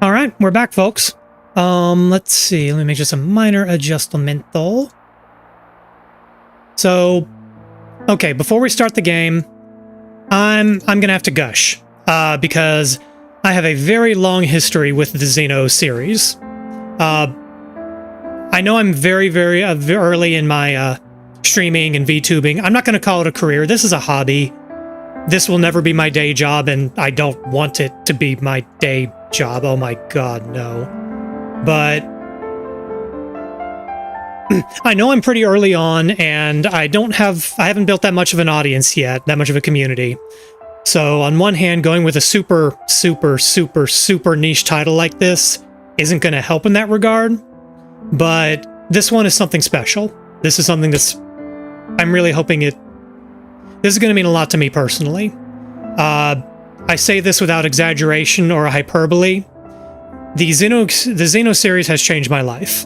All right, we're back, folks. Let's see. Let me make just a minor adjustmento. So, okay, before we start the game, I'm gonna have to gush because I have a very long history with the Xeno series. I know I'm very early in my streaming and VTubing. I'm not gonna call it a career. This is a hobby. This will never be my day job, and I don't want it to be my day job. Oh my god, no. But I know I'm pretty early on, and I haven't built that much of an audience yet, that much of a community. So on one hand, going with a super niche title like this isn't going to help in that regard. But this one is something special. This is something I'm really hoping this is going to mean a lot to me personally. I say this without exaggeration or hyperbole. The Xeno series has changed my life.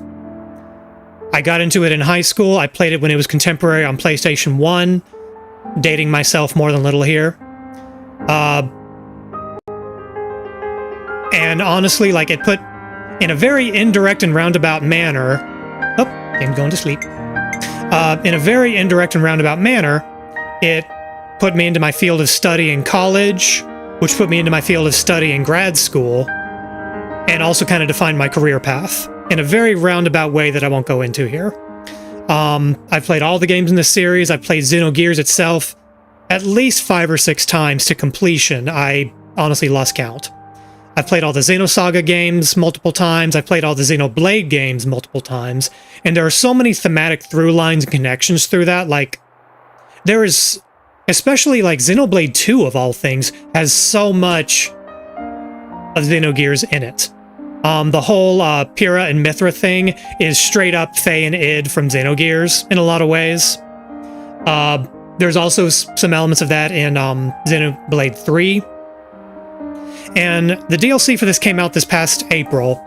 I got into it in high school. I played it when it was contemporary on PlayStation 1. Dating myself more than little here. And honestly, like, it put, in a very indirect and roundabout manner... Oh, game's going to sleep. In a very indirect and roundabout manner, it put me into my field of study in college, which put me into my field of study in grad school, and also kind of defined my career path in a very roundabout way that I won't go into here. I've played all the games in this series. I've played Xenogears itself at least 5 or 6 times to completion. I honestly lost count. I've played all the Xenosaga games multiple times. I've played all the Xenoblade games multiple times. And there are so many thematic through lines and connections through that. Like, there is, especially like Xenoblade 2 of all things, has so much of Xenogears in it. The whole Pyrrha and Mithra thing is straight up Faye and Id from Xenogears in a lot of ways. There's also some elements of that in Xenoblade 3. And the DLC for this came out this past April.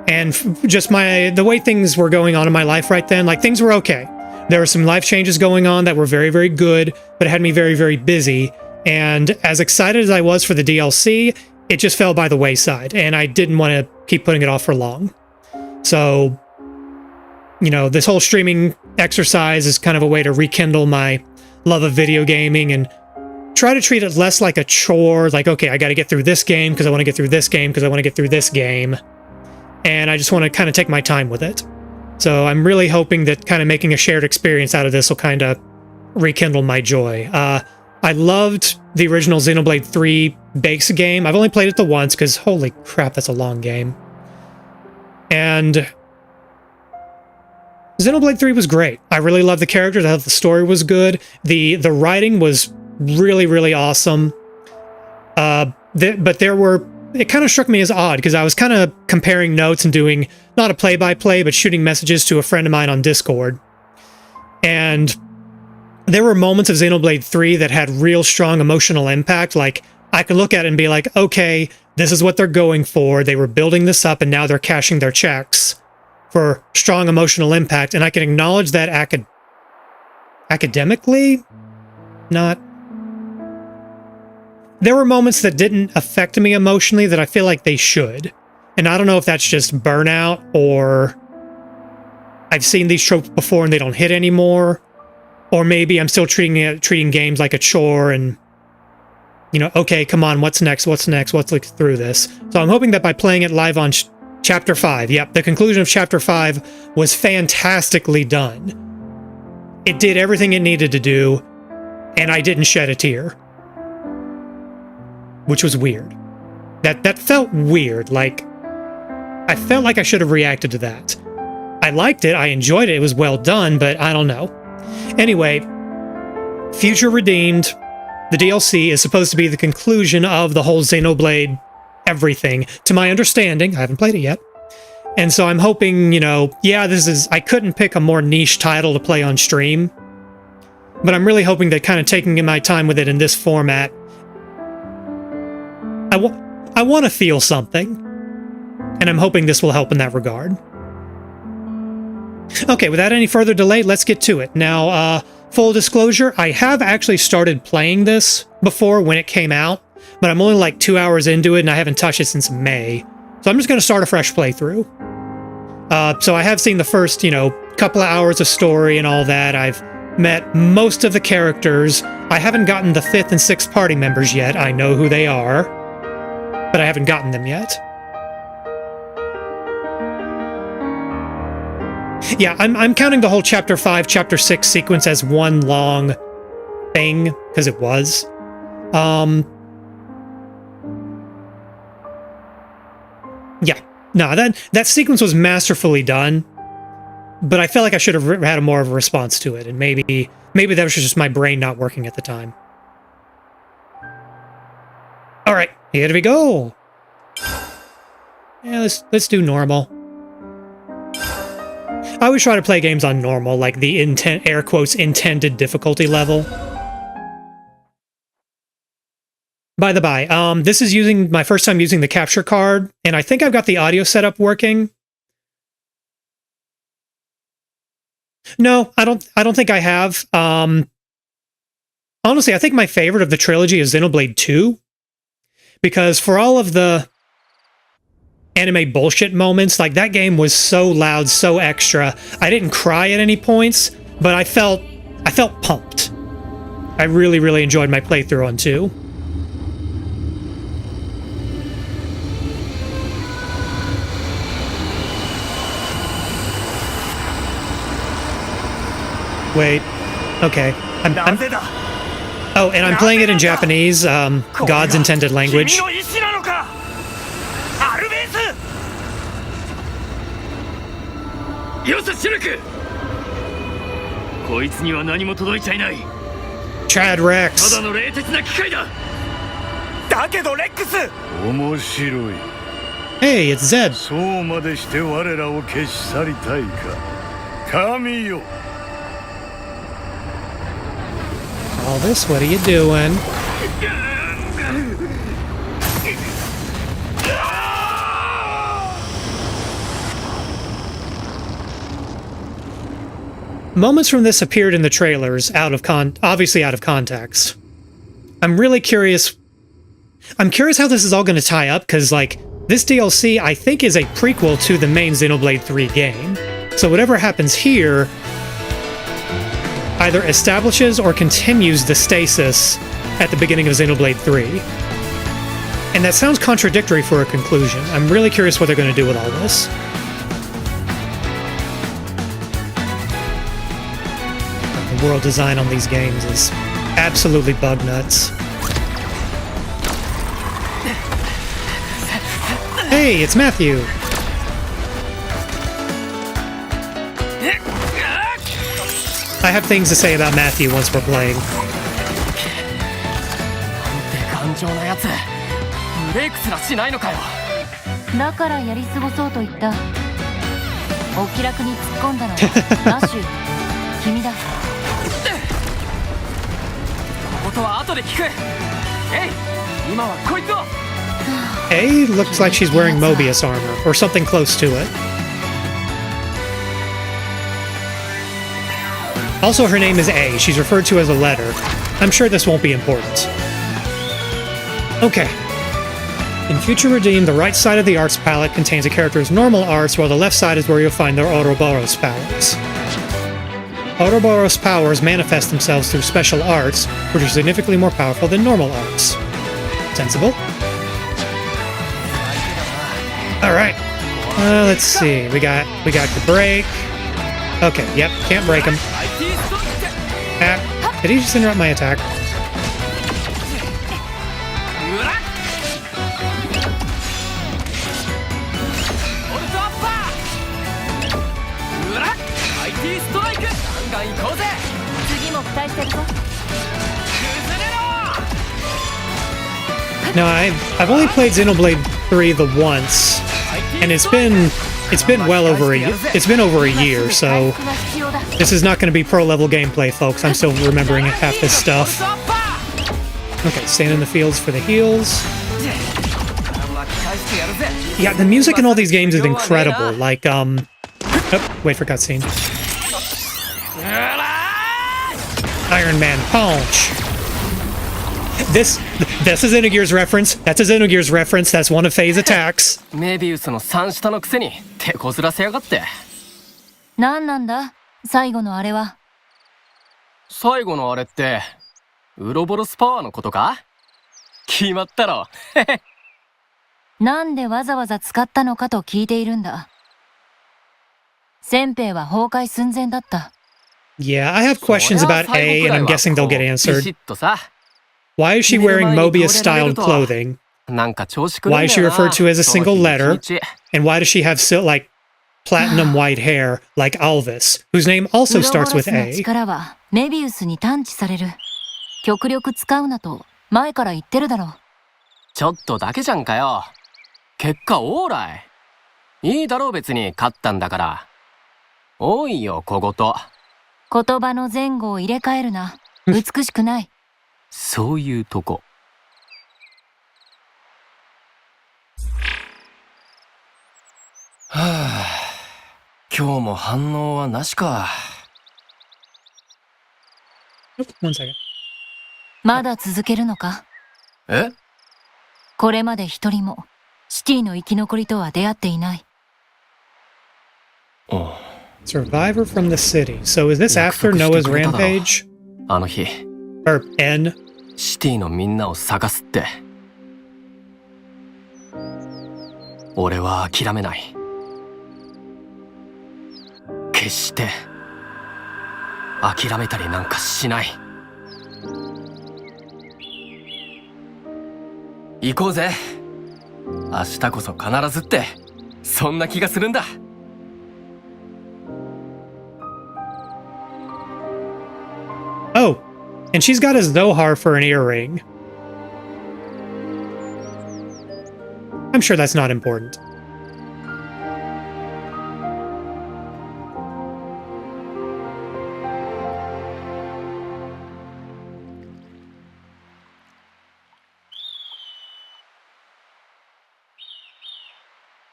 And just the way things were going on in my life right then, like, things were okay. There were some life changes going on that were very good, but it had me very busy. And as excited as I was for the DLC, it just fell by the wayside, and I didn't want to keep putting it off for long. So, you know, this whole streaming exercise is kind of a way to rekindle my love of video gaming and try to treat it less like a chore, like, okay, I got to get through this game because I want to get through this game because I want to get through this game. And I just want to kind of take my time with it. So I'm really hoping that kind of making a shared experience out of this will kind of rekindle my joy. I loved the original Xenoblade 3 base game. I've only played it the once because holy crap, that's a long game. And Xenoblade 3 was great. I really loved the characters. I thought the story was good. The writing was really awesome. But it kind of struck me as odd because I was kind of comparing notes and doing not a play-by-play, but shooting messages to a friend of mine on Discord. And there were moments of Xenoblade 3 that had real strong emotional impact. Like, I could look at it and be like, okay, this is what they're going for. They were building this up and now they're cashing their checks for strong emotional impact. And I can acknowledge that academically, not. There were moments that didn't affect me emotionally that I feel like they should. And I don't know if that's just burnout or I've seen these tropes before and they don't hit anymore. Or maybe I'm still treating games like a chore and, you know, okay, come on, what's next? Let's look through this. So I'm hoping that by playing it live on Chapter 5, yep, the conclusion of Chapter 5 was fantastically done. It did everything it needed to do, and I didn't shed a tear. Which was weird. That felt weird, like, I felt like I should have reacted to that. I liked it, I enjoyed it, it was well done, but I don't know. Anyway, Future Redeemed, the DLC, is supposed to be the conclusion of the whole Xenoblade everything, to my understanding. I haven't played it yet. And so I'm hoping, you know, yeah, I couldn't pick a more niche title to play on stream, but I'm really hoping that kind of taking my time with it in this format, I want to feel something, and I'm hoping this will help in that regard. Okay, without any further delay, let's get to it. Now, full disclosure, I have actually started playing this before when it came out. but I'm only like 2 hours into it and I haven't touched it since May. So I'm just going to start a fresh playthrough. So I have seen the first, couple of hours of story and all that. I've met most of the characters. I haven't gotten the 5th and 6th party members yet. I know who they are, but I haven't gotten them yet. Yeah, I'm counting the whole Chapter 5, Chapter 6 sequence as one long thing, because it was. Yeah, no, that sequence was masterfully done, but I felt like I should have had more of a response to it, and maybe that was just my brain not working at the time. All right, here we go. Yeah, let's do normal. I always try to play games on normal, like the air quotes intended difficulty level. By the by, this is my first time using the capture card, and I think I've got the audio setup working. No, I don't think I have. Honestly, I think my favorite of the trilogy is Xenoblade 2, because for all of the anime bullshit moments, like that game was so loud, so extra. I didn't cry at any points, but I felt pumped. I really, really enjoyed my playthrough on 2. Wait. Okay. Oh, and I'm playing it in Japanese, God's intended language. Chad Rex. Hey, it's Zed. All this, what are you doing? Moments from this appeared in the trailers, obviously out of context. I'm really curious. I'm curious how this is all going to tie up, because, like, this DLC, I think, is a prequel to the main Xenoblade 3 game. So whatever happens here either establishes or continues the stasis at the beginning of Xenoblade 3. And that sounds contradictory for a conclusion. I'm really curious what they're going to do with all this. The world design on these games is absolutely bug nuts. Hey, it's Matthew! I have things to say about Matthew once we're playing. A looks like she's wearing Mobius armor, or something close to it. Also, her name is A. She's referred to as a letter. I'm sure this won't be important. Okay. In Future Redeemed, the right side of the arts palette contains a character's normal arts, while the left side is where you'll find their Ouroboros powers. Ouroboros powers manifest themselves through special arts, which are significantly more powerful than normal arts. Sensible? Alright. Let's see. We got the break. Okay, yep, can't break him. Did he just interrupt my attack? No, I've only played Xenoblade 3 the once, and it's been well over a year, so this is not going to be pro-level gameplay, folks. I'm still remembering half this stuff. Okay, staying in the fields for the heals. Yeah, the music in all these games is incredible. Like, oh, wait for cutscene. Iron Man punch. This is Xenogears reference. That's a Xenogears reference. That's one of Faye's attacks. メビウスの3下のくせに手こずらせやがって。なんなんだ最後のあれは。最後のあれって、ウロボロスパワーのことか？決まったろ。なんでわざわざ使ったのかと聞いているんだ。先兵は崩壊寸前だった。Yeah, I have questions about A, and I'm guessing they'll get answered. ビシッとさ。Why is she wearing Mobius-styled clothing? なんか調子くるんだ Why よ is な。 she referred to as a single その日 letter? 一日。And why does she have like platinum white hair like Alvis, whose name also ウロボ starts ロ with スの A? 力はメビウスに探知される。極力使うなと前から言ってるだろう。ちょっとだけじゃんかよ。結果オーライ。いいだろう別に勝ったんだから。多いよ小言。言葉の前後を入れ替えるな。美しくない。そういうとこ。はぁ、今日も反応はなしか。One second. まだ続けるのか？え？これまで一人もシティの生き残りとは出会っていない。Survivor from the city. So is this after Noah's rampage? あの日。Or N? シティのみんなを探すって。俺は諦めない。決して諦めたりなんかしない。行こうぜ。明日こそ必ずって、そんな気がするんだ。Oh, and she's got a Zohar for an earring. I'm sure that's not important.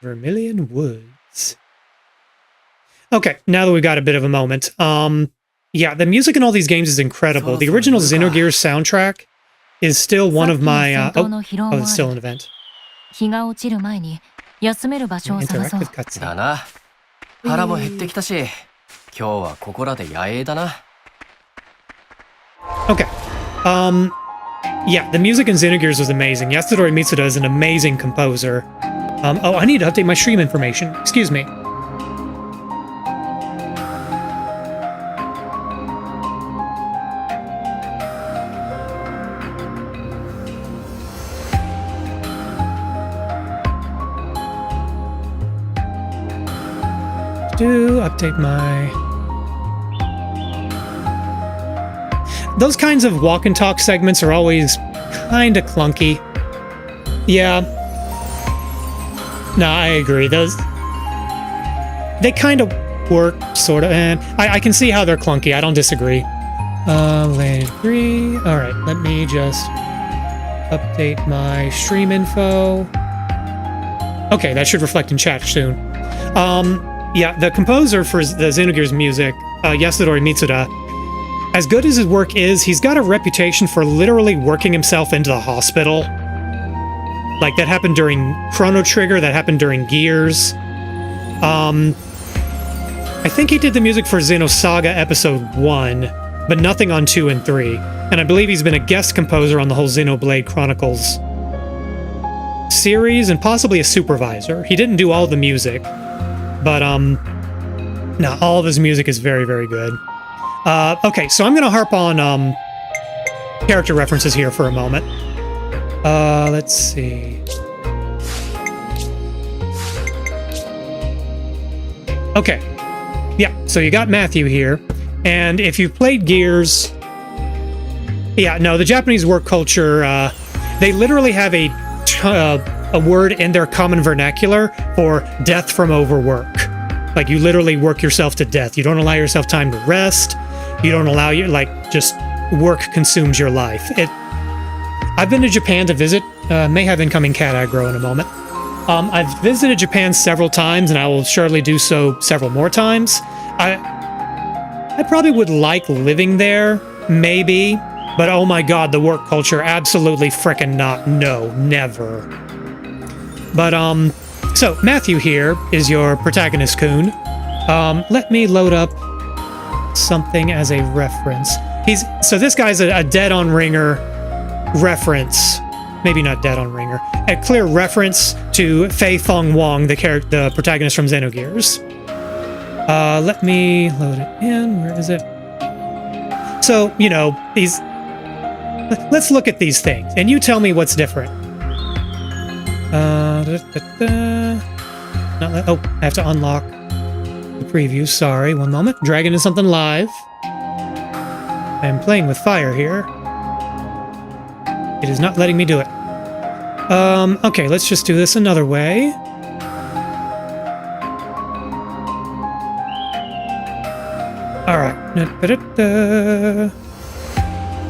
Vermilion Woods. Okay, now that we've got a bit of a moment, yeah, the music in all these games is incredible. The original Xenogears soundtrack is still one of my, oh, it's still an event. 日が落ちる前に休める場所を探そう。 Interactive cutscene. だな。腹も減ってきたし、今日はここらで野営だな。Okay. Yeah, the music in Xenogears was amazing. Yasunori Mitsuda is an amazing composer. Oh, I need to update my stream information. Excuse me. Do update my... Those kinds of walk and talk segments are always kind of clunky. Yeah. No, I agree. Those... They kind of work, sort of, and I can see how they're clunky. I don't disagree. Lane 3. Alright, let me just update my stream info. Okay, that should reflect in chat soon. Yeah, the composer for the Xenogears music, Yasunori Mitsuda, as good as his work is, he's got a reputation for literally working himself into the hospital. Like, that happened during Chrono Trigger, that happened during Gears. I think he did the music for Xenosaga Episode 1, but nothing on 2 and 3. And I believe he's been a guest composer on the whole Xenoblade Chronicles series, and possibly a supervisor. He didn't do all the music. But, no, all of his music is very, very good. Okay, so I'm gonna harp on, character references here for a moment. Let's see. Okay. Yeah, so you got Matthew here. And if you've played Gears... Yeah, no, the Japanese work culture, they literally have a word in their common vernacular for death from overwork. Like, you literally work yourself to death. You don't allow yourself time to rest. You don't allow your, like, just work consumes your life. I've been to Japan to visit. May have incoming cat aggro in a moment. I've visited Japan several times, and I will surely do so several more times. I probably would like living there, maybe. But oh my god, the work culture, absolutely frickin' not. No, never. But, so Matthew here is your protagonist, Coon. Let me load up something as a reference. So this guy's a dead on ringer reference. Maybe not dead on ringer. A clear reference to Fei Fong Wong, the protagonist from Xenogears. Let me load it in. Where is it? So, you know, let's look at these things, and you tell me what's different. Oh, I have to unlock the preview. Sorry, one moment. Dragging in something live. I'm playing with fire here. It is not letting me do it. Okay, let's just do this another way. All right.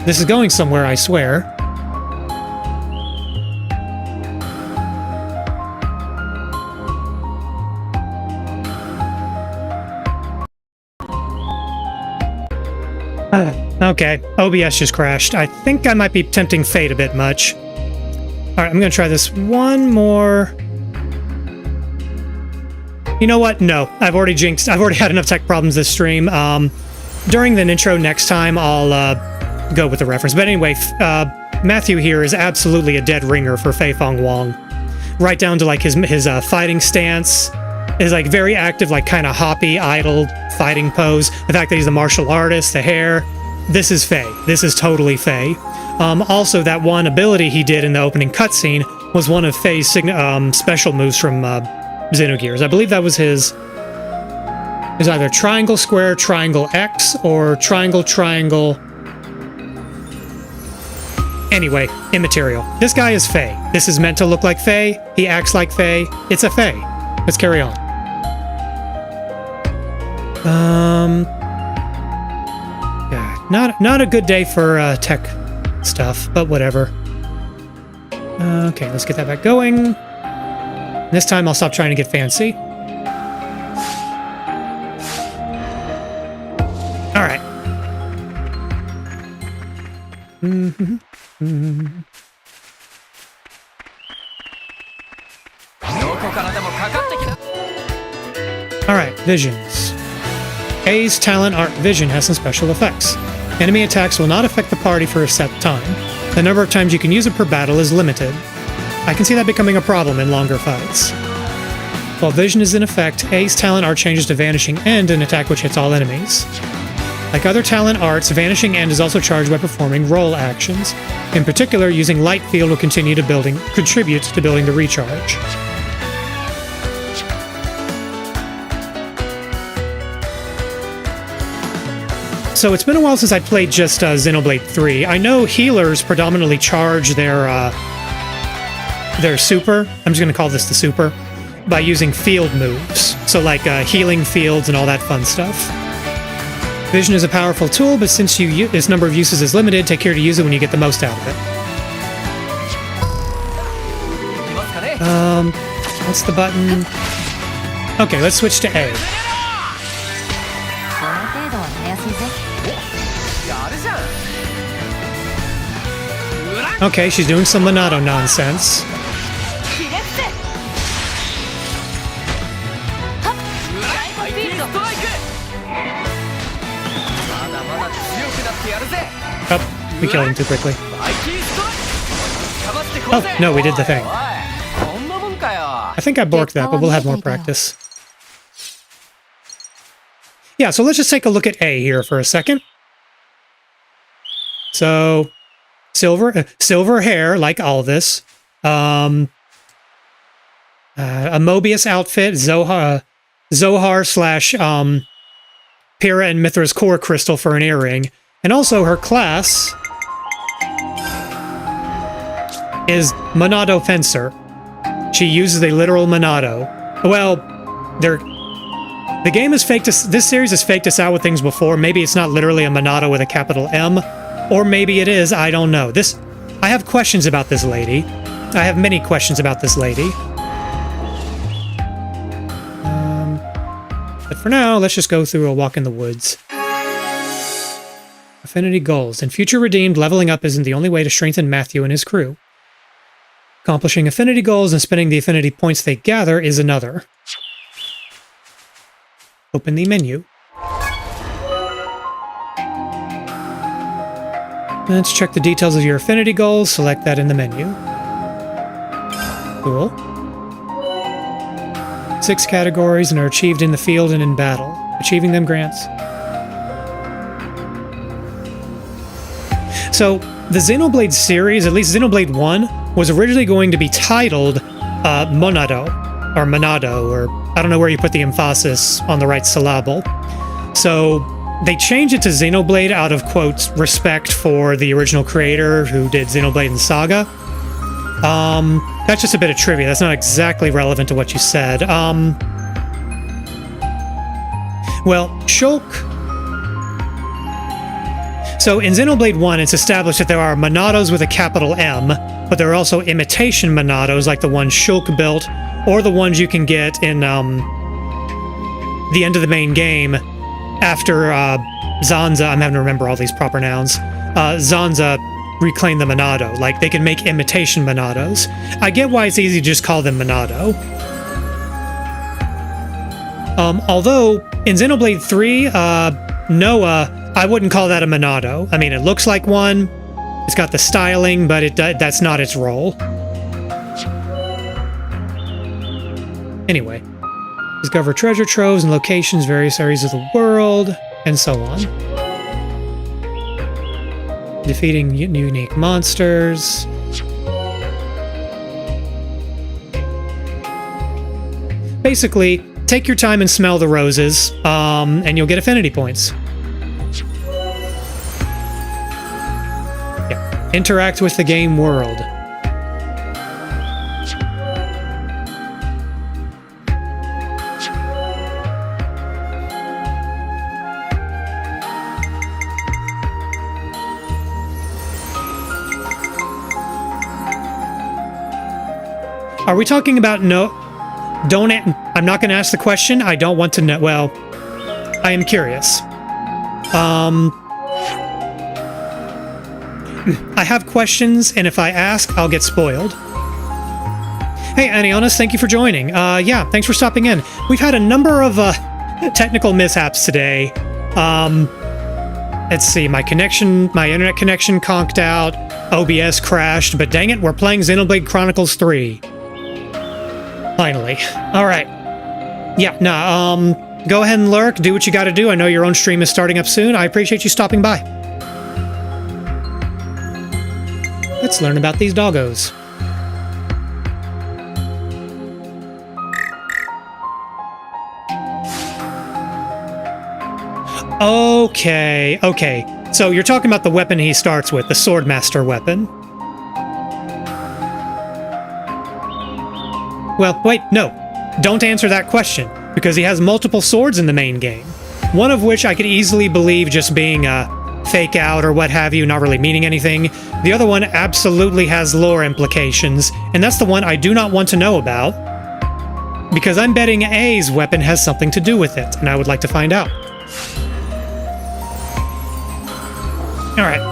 This is going somewhere, I swear. Okay, OBS just crashed. I think I might be tempting fate a bit much. All right, I'm going to try this one more. You know what? No, I've already jinxed. I've already had enough tech problems this stream. During the intro next time, I'll go with the reference. But anyway, Matthew here is absolutely a dead ringer for Fei Fong Wong. Right down to like his fighting stance, his like very active, like kind of hoppy, idle fighting pose. The fact that he's a martial artist, the hair. This is Fei. This is totally Fei. Also, that one ability he did in the opening cutscene was one of Fei's special moves from Xenogears. I believe that was his either triangle, square, triangle, X, or triangle, triangle. Anyway, immaterial. This guy is Fei. This is meant to look like Fei. He acts like Fei. It's a Fei. Let's carry on. Yeah, not a good day for tech stuff, but whatever. Okay, let's get that back going. This time I'll stop trying to get fancy. All right. All right, visions. A's talent art vision has some special effects. Enemy attacks will not affect the party for a set time. The number of times you can use it per battle is limited. I can see that becoming a problem in longer fights. While vision is in effect, A's talent art changes to Vanishing End, an attack which hits all enemies. Like other talent arts, Vanishing End is also charged by performing roll actions. In particular, using Light Field will contribute to building the recharge. So it's been a while since I played just Xenoblade 3. I know healers predominantly charge their super, I'm just going to call this the super, by using field moves. So like healing fields and all that fun stuff. Vision is a powerful tool, but since its number of uses is limited, take care to use it when you get the most out of it. What's the button? Okay, let's switch to A. Okay, she's doing some Monado nonsense. Oh, we killed him too quickly. Oh, no, we did the thing. I think I borked that, but we'll have more practice. Yeah, so let's just take a look at A here for a second. So, silver hair, like all this. A Mobius outfit, Zohar slash Pyrrha and Mithra's core crystal for an earring. And also her class is Monado Fencer. She uses a literal Monado. Well, the game is faked us. This series has faked us out with things before. Maybe it's not literally a Monado with a capital M, or maybe it is. I don't know. I have questions about this lady. I have many questions about this lady. But for now, let's just go through a walk in the woods. Affinity goals. In Future Redeemed, leveling up isn't the only way to strengthen Matthew and his crew. Accomplishing affinity goals and spending the affinity points they gather is another. Open the menu. Let's check the details of your affinity goals. Select that in the menu. Cool. 6 categories and are achieved in the field and in battle. Achieving them grants. So, the Xenoblade series, at least Xenoblade 1, was originally going to be titled Monado, or I don't know where you put the emphasis on the right syllable. So, they changed it to Xenoblade out of, quote, respect for the original creator who did Xenoblade and Saga. That's just a bit of trivia. That's not exactly relevant to what you said. Well, Shulk... So in Xenoblade 1, it's established that there are Monados with a capital M, but there are also imitation Monados like the ones Shulk built, or the ones you can get in the end of the main game after Zanza, I'm having to remember all these proper nouns, Zanza reclaimed the Monado. Like, they can make imitation Monados. I get why it's easy to just call them Monado. Although, in Xenoblade 3, Noah, I wouldn't call that a Monado. I mean, it looks like one, it's got the styling, but that's not its role. Anyway, discover treasure troves and locations, various areas of the world, and so on. Defeating unique monsters. Basically, take your time and smell the roses, and you'll get affinity points. Yeah. Interact with the game world. Are we talking about I'm not going to ask the question. I don't want to know. Well, I am curious. I have questions, and if I ask, I'll get spoiled. Hey, Anionis, thank you for joining. Yeah, thanks for stopping in. We've had a number of technical mishaps today. Let's see, my internet connection conked out, OBS crashed, but dang it, we're playing Xenoblade Chronicles 3. Finally. Alright. Yeah, go ahead and lurk, do what you gotta do. I know your own stream is starting up soon. I appreciate you stopping by. Let's learn about these doggos. Okay. So you're talking about the weapon he starts with, the Swordmaster weapon. Well, wait, no. Don't answer that question, because he has multiple swords in the main game. One of which I could easily believe just being a fake out or what have you, not really meaning anything. The other one absolutely has lore implications, and that's the one I do not want to know about, because I'm betting A's weapon has something to do with it, and I would like to find out. Alright.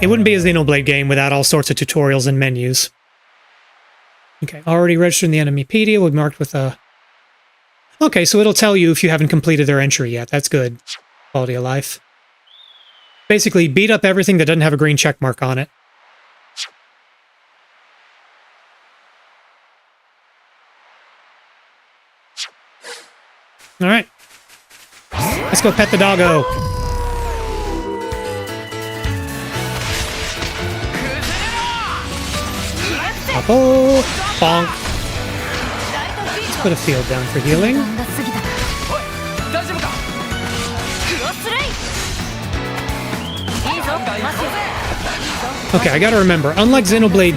It wouldn't be a Xenoblade game without all sorts of tutorials and menus. Okay, already registered in the Enemypedia. We've marked with a... Okay, so it'll tell you if you haven't completed their entry yet. That's good. Quality of life. Basically, beat up everything that doesn't have a green check mark on it. Alright. Let's go pet the doggo. Oh, bonk. Let's put a field down for healing. Okay, I gotta remember, unlike Xenoblade,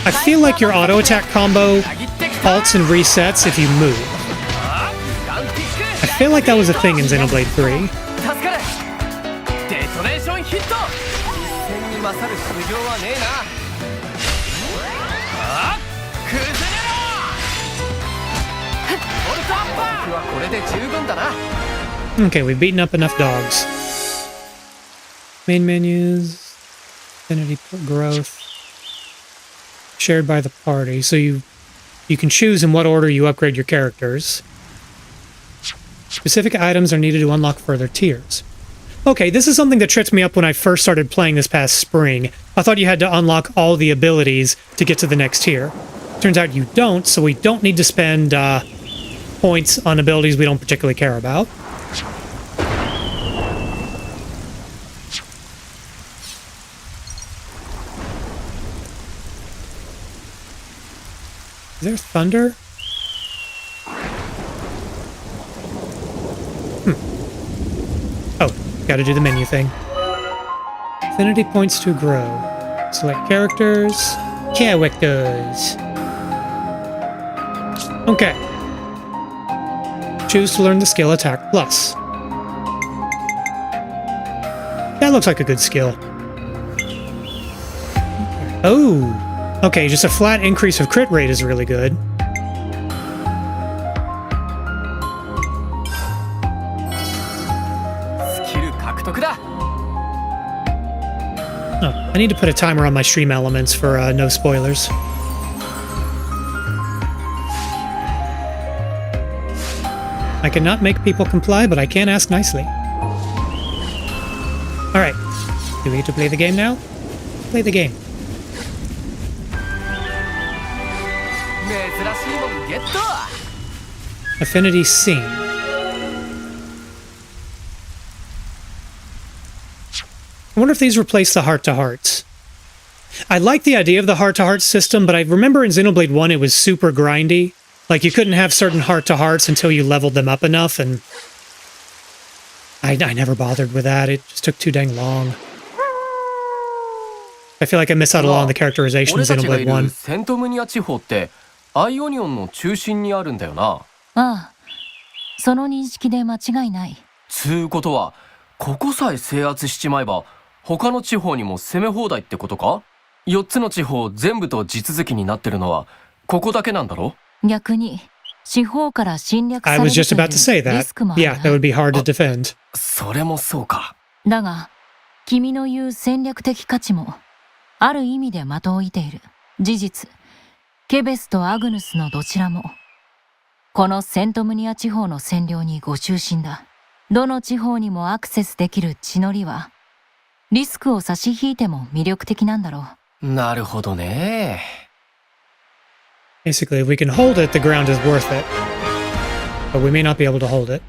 I feel like your auto attack combo halts and resets if you move. I feel like that was a thing in Xenoblade 3. Okay, we've beaten up enough dogs. Main menus, affinity growth, shared by the party. So you can choose in what order you upgrade your characters. Specific items are needed to unlock further tiers. Okay, this is something that tripped me up when I first started playing this past spring. I thought you had to unlock all the abilities to get to the next tier. Turns out you don't, so we don't need to spend points on abilities we don't particularly care about. Is there thunder? Oh, gotta do the menu thing. Affinity points to grow. Select characters. Characters. Okay. Choose to learn the skill Attack Plus. That looks like a good skill. Oh! Okay, just a flat increase of crit rate is really good. Oh, I need to put a timer on my stream elements for no spoilers. I cannot make people comply, but I can ask nicely. Alright. Do we get to play the game now? Play the game. Affinity Scene. I wonder if these replace the heart-to-hearts. I like the idea of the heart-to-heart system, but I remember in Xenoblade 1 it was super grindy. Like, you couldn't have certain heart-to-hearts until you leveled them up enough, and I never bothered with that. It just took too dang long. I feel like I missed out a lot on the characterization in Xenoblade 1. セントムニア地方ってアイオニオンの中心にあるんだよな。ああ、その認識で間違いない。つうことは、ここさえ制圧しちまえば、他の地方にも攻め放題ってことか？ 4 つの地方全部と地続きになってるのは、ここだけなんだろ？逆に、四方から侵略され I る was とい just about to say うリ that. スクもある Yeah, that would be hard to defend. それもそうか。だが、君の言う戦略的価値も、ある意味で的を射ている。事実、ケベスとアグヌスのどちらも、このセントムニア地方の占領にご中心だ。どの地方にもアクセスできる地の利は、リスクを差し引いても魅力的なんだろう。なるほどね。Basically, if we can hold it, the ground is worth it. But we may not be able to hold it.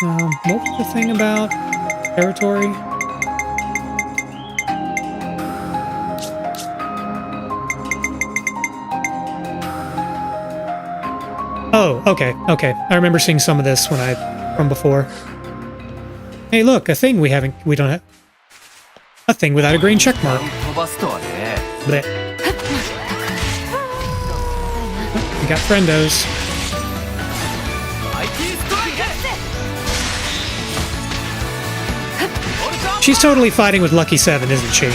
What was the thing about territory? Oh, okay. I remember seeing some of this from before. Hey, look, a thing we don't have. A thing without a green check mark. Blech. We got friendos. She's totally fighting with Lucky 7, isn't she?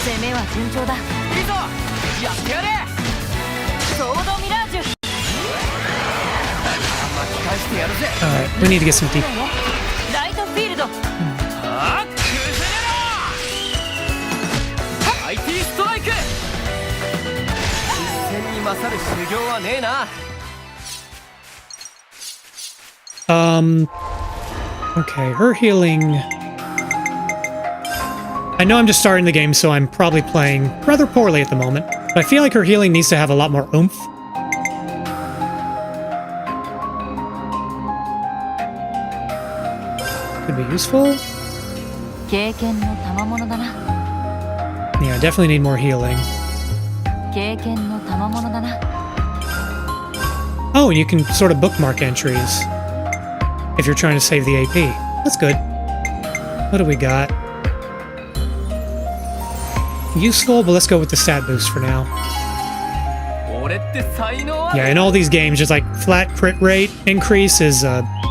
攻めは順調だ。いいぞ、やってやれ。ソードミラージュ。巻き返してやるぜ。Alright, we need to get some deep. ライトフィールド。あっ、崩れろ。IT ストライク。実戦に勝る修行はねえな。Okay, her healing. I know I'm just starting the game, so I'm probably playing rather poorly at the moment, but I feel like her healing needs to have a lot more oomph. Could be useful. 経験の賜物だな。Yeah, I definitely need more healing. 経験の賜物だな。Oh, and you can sort of bookmark entries if you're trying to save the AP. That's good. What do we got? Useful, but let's go with the stat boost for now. Yeah, in all these games, just like flat crit rate increase is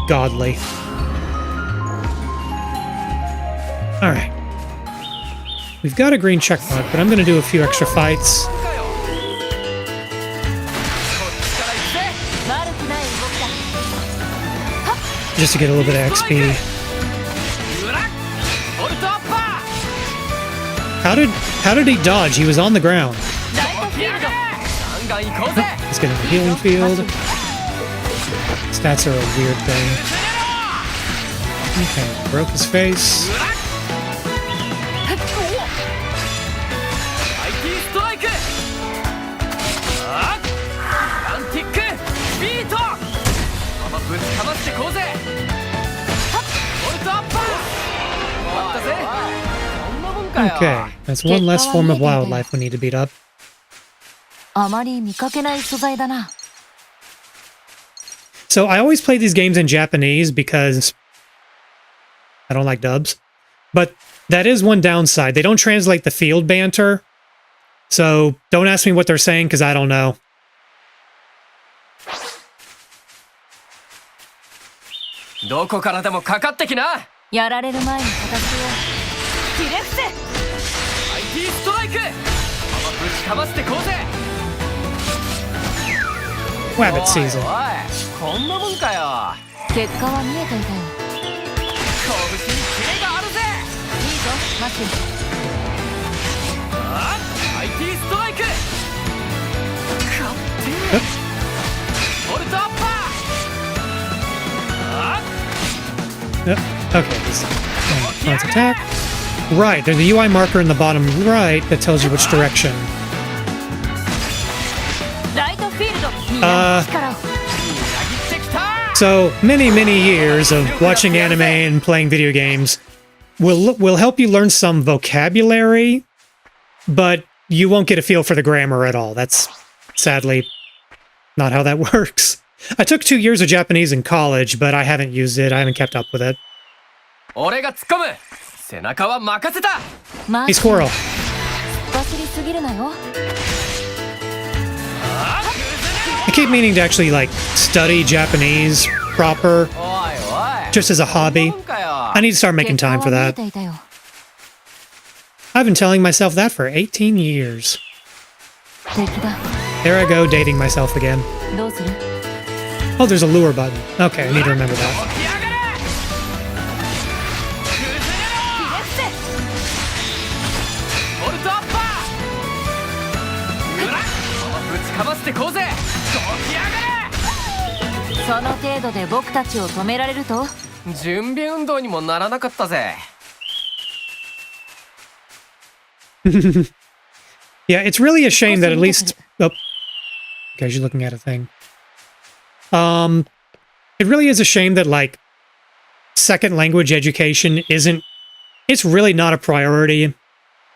godly. Alright. we've got a green check mark, but I'm going to do a few extra fights. 悪くない動きだ。 Just to get a little bit of XP. How did he dodge? He was on the ground. ライトフィールド。 Let's get in the healing field. Stats are a weird thing. Okay, broke his face. Okay, that's one less form of wildlife we need to beat up. あまり見かけない素材だな。 So I always play these games in Japanese because I don't like dubs. But that is one downside. They don't translate the field banter. So don't ask me what they're saying because I don't know. どこからでもかかってきな。やられる前に形を。ひれ伏せ。 IT ストライク。ぶちかましてこうぜ。 Wabbit season. おい、こんなもんかよ。結果は見えていたよ。拳にキレがあるぜ。いいぞ、マッキー。 IT ストライク。勝手に。ボルトアッパー。 Yep. Okay, this let's attack. Right, there's a UI marker in the bottom right that tells you which direction. ライトフィールド。宮の力を。 So many years of watching anime and playing video games will help you learn some vocabulary, but you won't get a feel for the grammar at all. That's sadly not how that works. I took 2 years of Japanese in college, but I haven't used it. I haven't kept up with it. 俺が突っ込む。背中は任せた。 Hey, Squirrel. 走りすぎるなよ。 I keep meaning to actually, like, study Japanese proper, おいおい。 just as a hobby. こんなもんかよ。 I need to start making 結果 time は for 見え that. ていたよ。 I've been telling myself that for 18 years. 敵だ。 There I go, dating myself again. どうする？ Oh, there's a lure button. Okay, I need to remember that. 起き上がれ。ひれ伏せ。 ボルトアッパー。ぶちかましてこうぜ。起き上がれ。その程度で僕たちを止められると？ 準備運動にもならなかったぜ。 Yeah, it's really a shame that at least... Oh, okay, you're looking at a thing. It really is a shame that, like, second language education isn't... It's really not a priority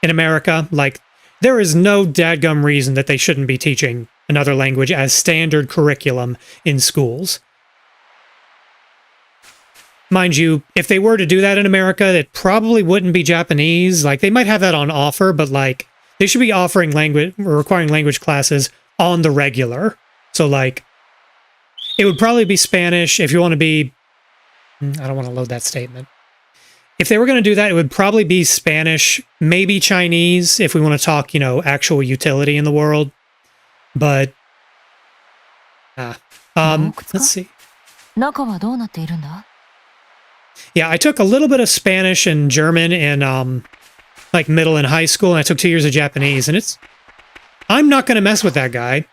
in America. Like, there is no dadgum reason that they shouldn't be teaching another language as standard curriculum in schools. Mind you, if they were to do that in America, it probably wouldn't be Japanese. Like, they might have that on offer, but, like, they should be offering language, or requiring language classes on the regular. So, like, it would probably be Spanish if you want to be... I don't want to load that statement. If they were going to do that, it would probably be Spanish, maybe Chinese, if we want to talk, you know, actual utility in the world. But... let's see. 中はどうなっているんだ？ Yeah, I took a little bit of Spanish and German in, like, middle and high school, and I took 2 years of Japanese, and it's... I'm not going to mess with that guy,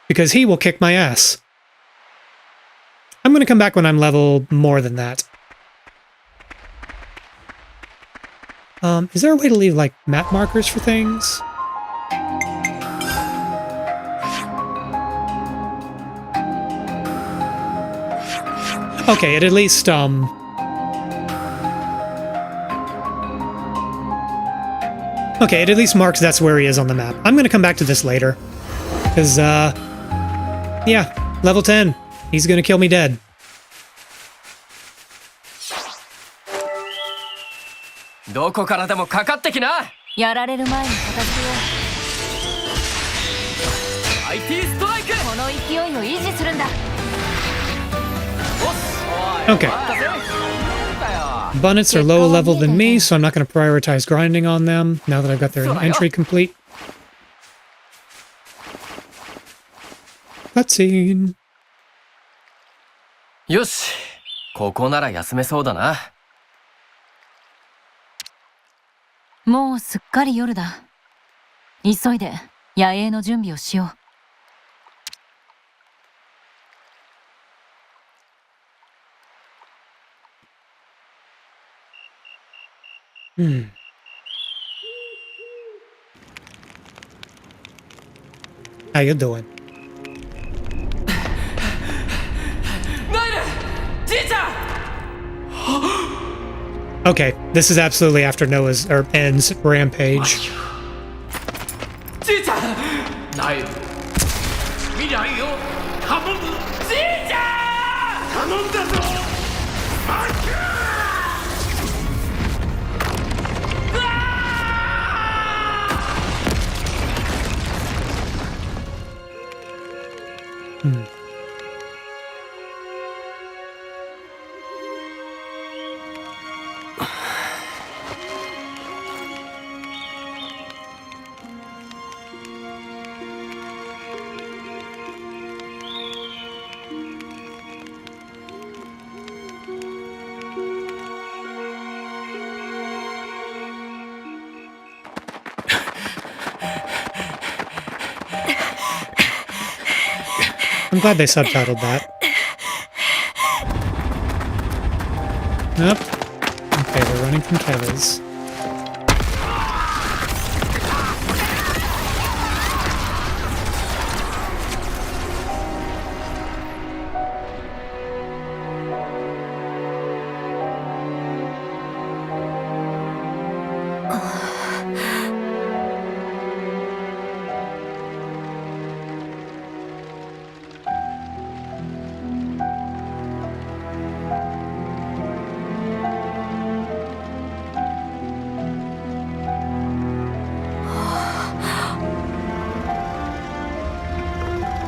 because he will kick my ass. I'm going to come back when I'm level more than that. Is there a way to leave, like, map markers for things? Okay, it at least, Okay, it at least marks that's where he is on the map. I'm gonna come back to this later. Because, yeah, level 10. He's gonna kill me dead.やられる前に形を。 IT ストライク。この勢いを維持するんだ。 Okay. Abundance are lower level than me, so I'm not going to prioritize grinding on them now that I've got their entry complete. Cutscene. よし、ここなら休めそうだな。もうすっかり夜だ。急いで野営の準備をしよう。How you doing? Okay, this is absolutely after Noah's or ends rampage. じいちゃん、ナイル、未来を頼む。じいちゃん、頼んだぞ。マイク。I'm glad they subtitled that. Nope. Okay, they're running from Kevis.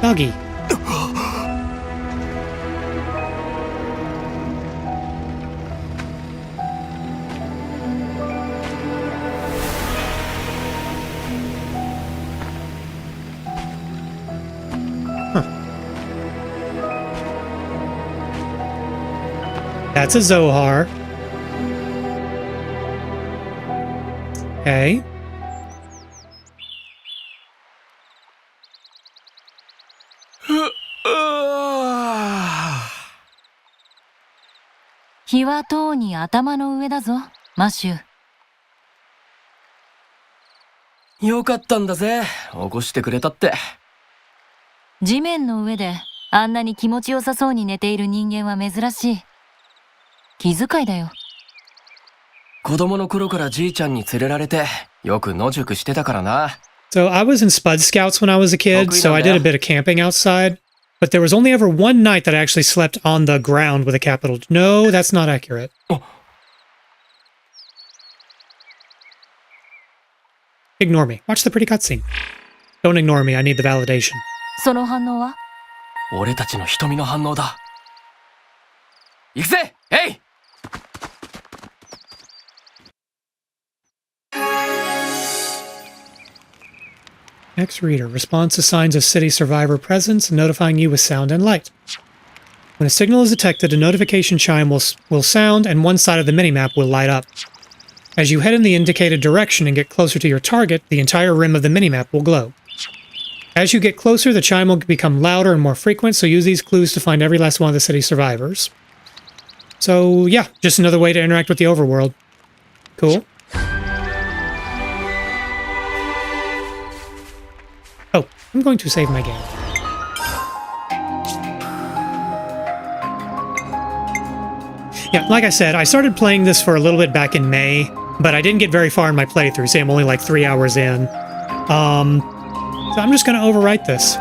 Doggy. That's a Zohar. Okay. Ah. 日はとうに頭の上だぞ、マシュー。よかったんだぜ、起こしてくれたって。地面の上であんなに気持ちよさそうに寝ている人間は珍しい。気遣いだよ。子供の頃からじいちゃんに連れられてよく野宿してたからな。So I was in Spud Scouts when I was a kid, so I did a bit of camping outside. But there was only ever one night that I actually slept on the ground with a capital. No, that's not accurate. Ignore me. Watch the pretty cutscene. Don't ignore me. I need the validation. その反応は？俺たちの瞳の反応だ。行くぜ、えい！Next reader. Responds to signs of city survivor presence, notifying you with sound and light. When a signal is detected, a notification chime will sound and one side of the minimap will light up. As you head in the indicated direction and get closer to your target, the entire rim of the minimap will glow. As you get closer, the chime will become louder and more frequent, so use these clues to find every last one of the city survivors. So, yeah, just another way to interact with the overworld. Cool. Oh, I'm going to save my game. Yeah, like I said, I started playing this for a little bit back in May, but I didn't get very far in my playthrough. Say I'm only like 3 hours in. So I'm just going to overwrite this.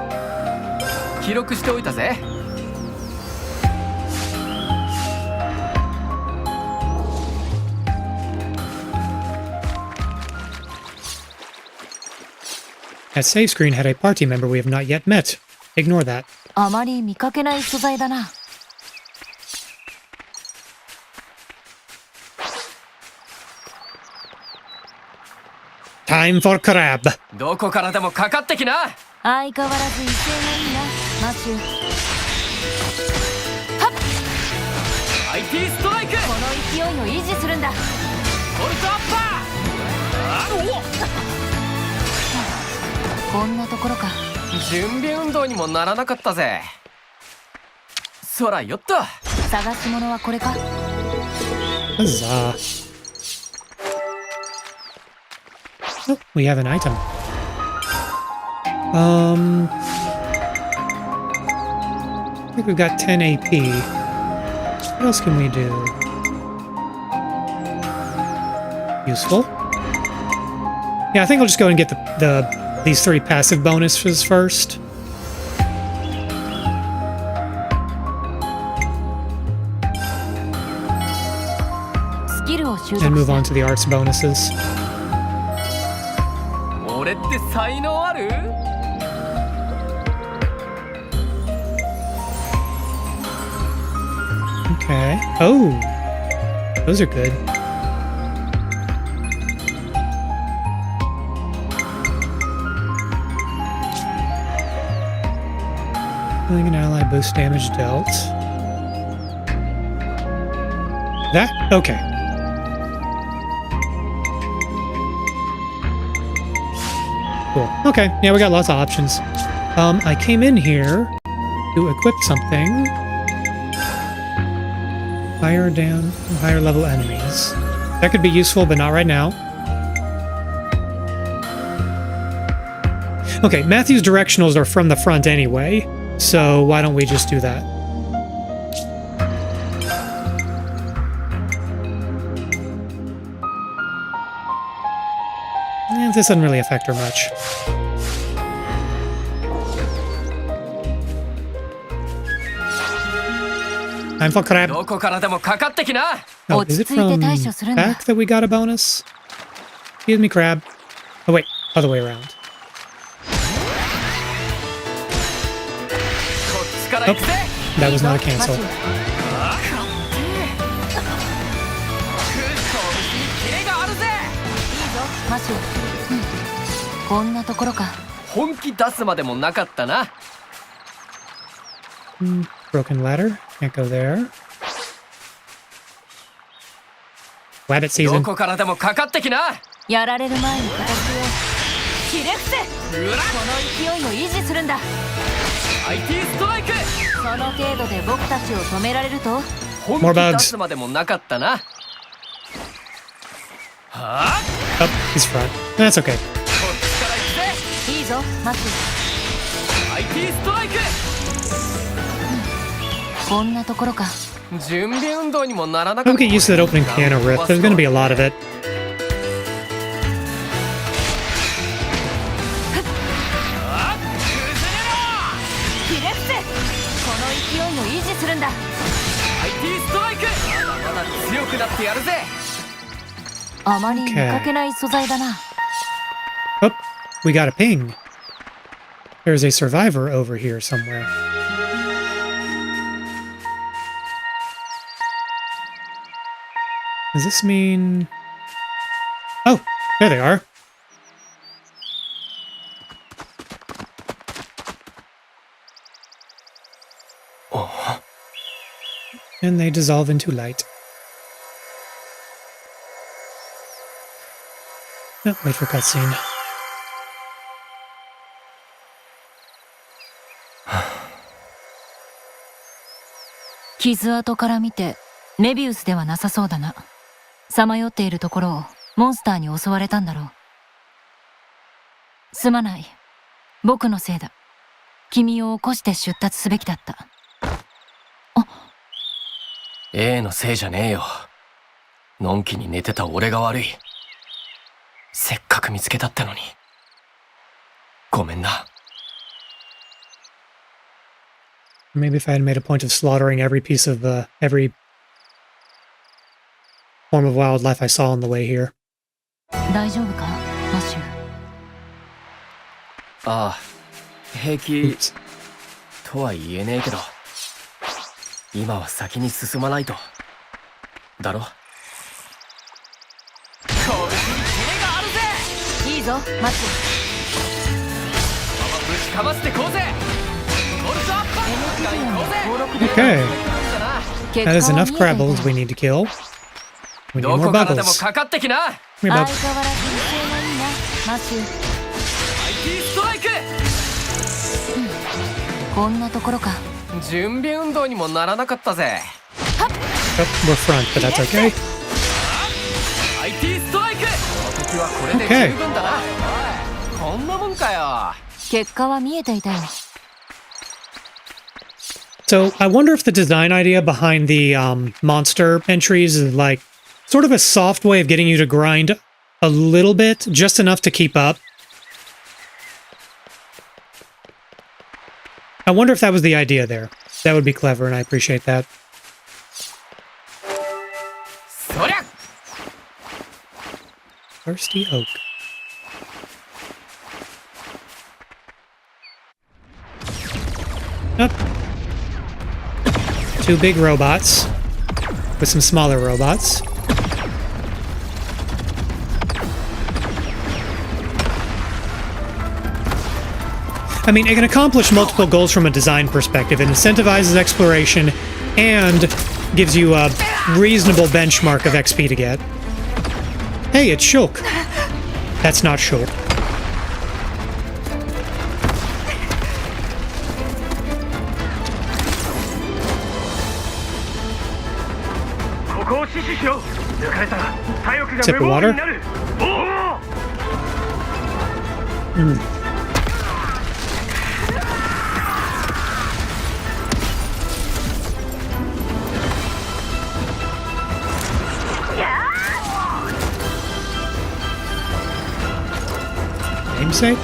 記録しておいたぜ。That save screen had a party member we have not yet met. Ignore that. あまり見かけない素材だな。Time for crab. どこからでもかかってきな。相変わらず威勢がいいな、マシュー。 IT ストライク。この勢いを維持するんだ。ボルトアッパー。こんなところか。準備運動にもならなかったぜ。そらよっと。探し物はこれか。 Huzzah. Oh, we have an item. I think we've got 10 AP. What else can we do? Useful. Yeah, I think I'll just go and get these 3 passive bonuses first. And move on to the arts bonuses. 俺って才能ある？ Okay. Oh, those are good. Healing an ally, boost damage dealt. That? Okay. Cool. Okay, yeah, we got lots of options. I came in here to equip something. Higher down, higher level enemies. That could be useful, but not right now. Okay, Matthew's directionals are from the front anyway, so why don't we just do that? This doesn't really affect her much. Time for crab. どこからでもかかってきな。 Oh, is it from back that we got a bonus? Excuse me, crab. Oh, wait. Other way around. こっちから行くぜ。 That was not a cancel. マシュー。こんなところか。本気出すまでもなかったな。 Broken ladder. Can't go there. Rabbit ど season. こからでもかかってきな。やられる前に形をひれ伏せ。うらっ。この勢いを維持するんだ。 IT ストライク。その程度で僕たちを止められると。本気出すまでもなかったな。はあ。 Up his front. That's okay. こっちから行くぜ。いいぞ、マシュー。 IT ストライク。こんなところか。準備運動にもならなか Don't った。 get used to that opening piano riff. There's going to be a lot of it. ひれ伏せ。この勢いを維持するんだ。 IT ストライク。まだまだ強くなってやるぜ。あまり見かけない素材だな。 Oh, we got a ping. There's a survivor over here somewhere. Does this mean... Oh, there they are. And they dissolve into light. Oh, wait for cutscene.「傷跡から見てメビウスではなさそうだな。さまよっているところをモンスターに襲われたんだろう。すまない。僕のせいだ。君を起こして出立すべきだった。あ、 A のせいじゃねえよ。のんきに寝てた俺が悪い。せっかく見つけたってのに。ごめんな。 Maybe if I had made a point of slaughtering every piece of, every form of wildlife I saw on the way here. 大丈夫か、マシュー。ああ、平気 Oops. とは言えねえけど、今は先に進まないと。だろ。拳にキレがあるぜ。いいぞ、ぞマツ。ぶちかましてこうぜ。トルチャーパンガン行こうぜ。登録で Okay. 結 That 果 is は enough 見えていた Crabbles we need to kill. We need ど more こからでも Buggles. かかってきな。 Come here, 相 Bug. 変わらず威勢がいいなマシュ。 IT ストライク。こんなところか。準備運動にもならなかったぜ。 Oh, we're front, but that's okay. IT ストライク。この時はこれで十分だな。おい、こんなもんかよ。結果は見えていたよ。 So I wonder if the design idea behind the monster entries is like sort of a soft way of getting you to grind a little bit, just enough to keep up. I wonder if that was the idea there. That would be clever, and I appreciate that. そりゃ Thirsty Oak. Up. Two big robots with some smaller robots. I mean, it can accomplish multiple goals from a design perspective. It incentivizes exploration and gives you a reasonable benchmark of XP to get. Hey, it's Shulk. That's not Shulk. Sip of water. Namesake?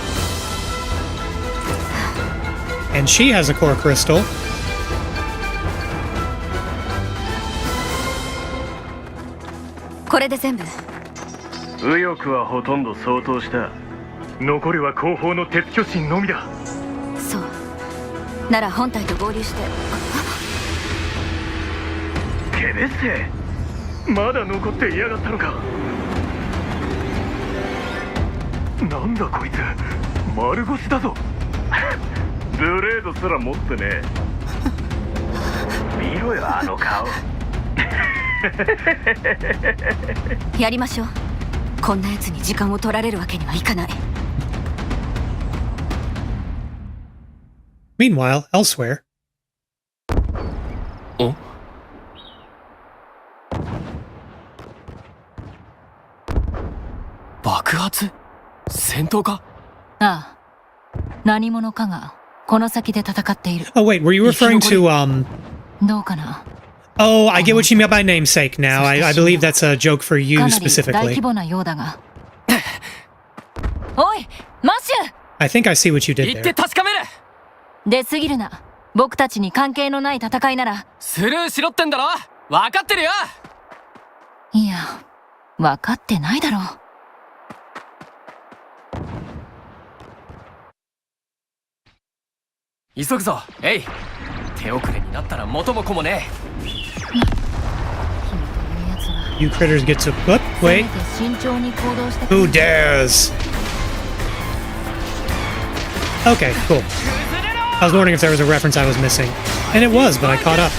And she has a core crystal. This is 右翼はほとんど相当した。残りは後方の鉄巨神のみだ。そう。なら本体と合流して。ケベッセ、まだ残っていやがったのか。なんだこいつ、丸腰だぞ。ブレードすら持ってねえ。見ろよあの顔。やりましょう。こんな奴に時間を取られるわけにはいかない。Meanwhile, elsewhere. お爆発？戦闘か？ああ。何者かがこの先で戦っている。 Oh, wait, were you referring to, どうかな。 Oh, I get what you mean by namesake now. I believe that's a joke for you かなり大 specifically. 規模なようだが。おい、マッシュ I think I see what you 行 did って there. 確かめる。出過ぎるな。僕たちに関係のない戦いなら。スルーしろってんだろ。分かってるよ。いや、分かってないだろう。急ぐぞ、エイ。手遅れになったら元も子もねえ。 You critters get to... What? Wait. 慎重に行動して Who dares? Okay, cool. I was wondering if there was a reference I was missing. And it was, but I caught up.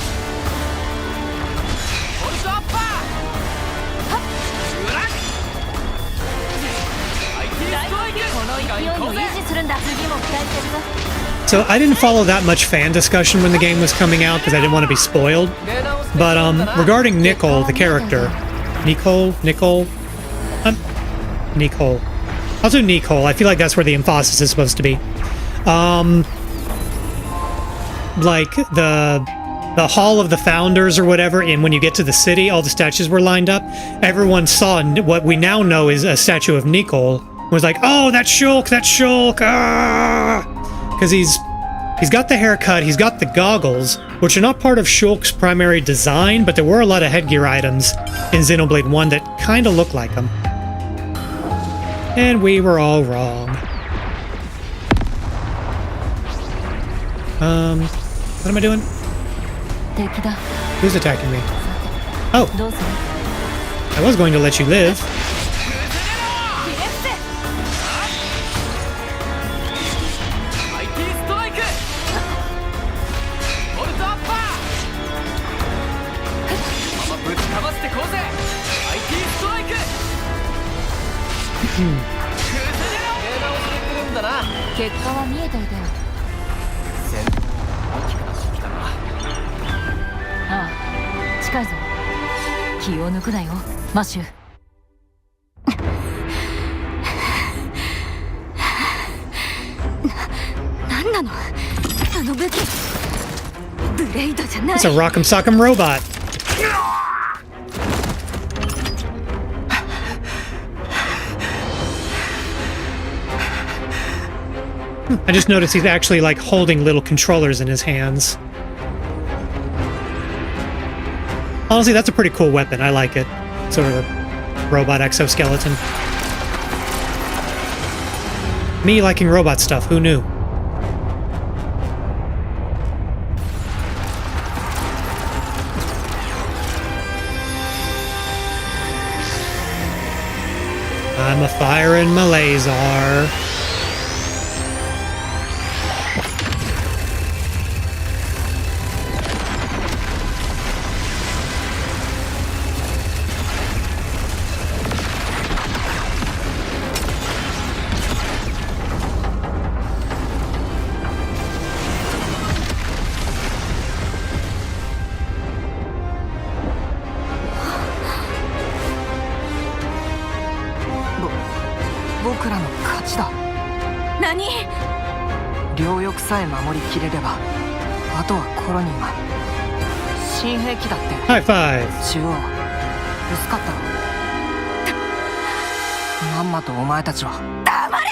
トルチャーパー。うらっ。IT ストライク。この勢いを維持するんだ。次も期待してるぞ。 So I didn't follow that much fan discussion when the game was coming out because I didn't want to be spoiled. But regarding Nicole, the character, Nicole, I'll do Nicole. I feel like that's where the emphasis is supposed to be. Like the Hall of the Founders or whatever, and when you get to the city, all the statues were lined up. Everyone saw what we now know is a statue of Nicole. Was like, oh, that's Shulk, ah! Because he's got the haircut, he's got the goggles, which are not part of Shulk's primary design, but there were a lot of headgear items in Xenoblade 1 that kind of look like him. And we were all wrong. What am I doing? 敵だ。 Who's attacking me? Oh, どうする？ I was going to let you live. 結果は見えていたよ。ああ、近いぞ。気を抜くなよ、マシュー。なんなのあの武器。ブレイドじゃない。 It's a rock'em sock'em robot. I just noticed he's actually like holding little controllers in his hands. Honestly, that's a pretty cool weapon. I like it. Sort of a robot exoskeleton. Me liking robot stuff, who knew? I'm a firing my laser.何？両翼さえ守りきれれば、あとはコロニーが。新兵器だって。High five. 中央薄かったろ。まんまとお前たちは。黙れ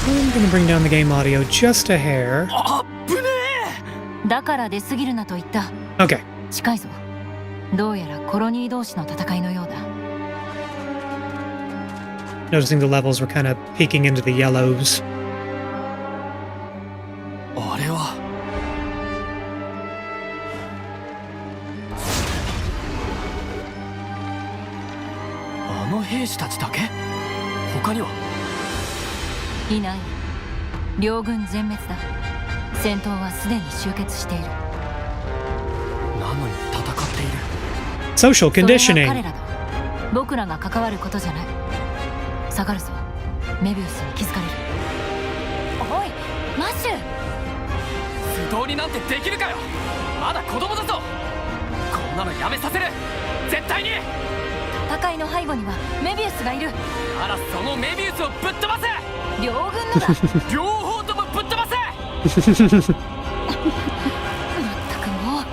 I'm gonna bring down the game audio just a hair. だから出過ぎるなと言った。 Okay. 近いぞ。どうやらコロニー同士の戦いのようだ。Noticing the levels were kind of peeking into the yellows. あれはあの兵士たちだけ？他にはいない。両軍全滅だ。戦闘はすでに終結している。なのに戦っている。 Social それは conditioning. 彼らだ。僕らが関わることじゃない。下がるぞ。メビウスに気づかれる。おい、マッシュ。素通りなんてできるかよ。まだ子供だぞ。こんなのやめさせる。絶対に。戦いの背後にはメビウスがいる。ならそのメビウスをぶっ飛ばせ。両軍のだ。両方ともぶっ飛ばせ。まったくもう。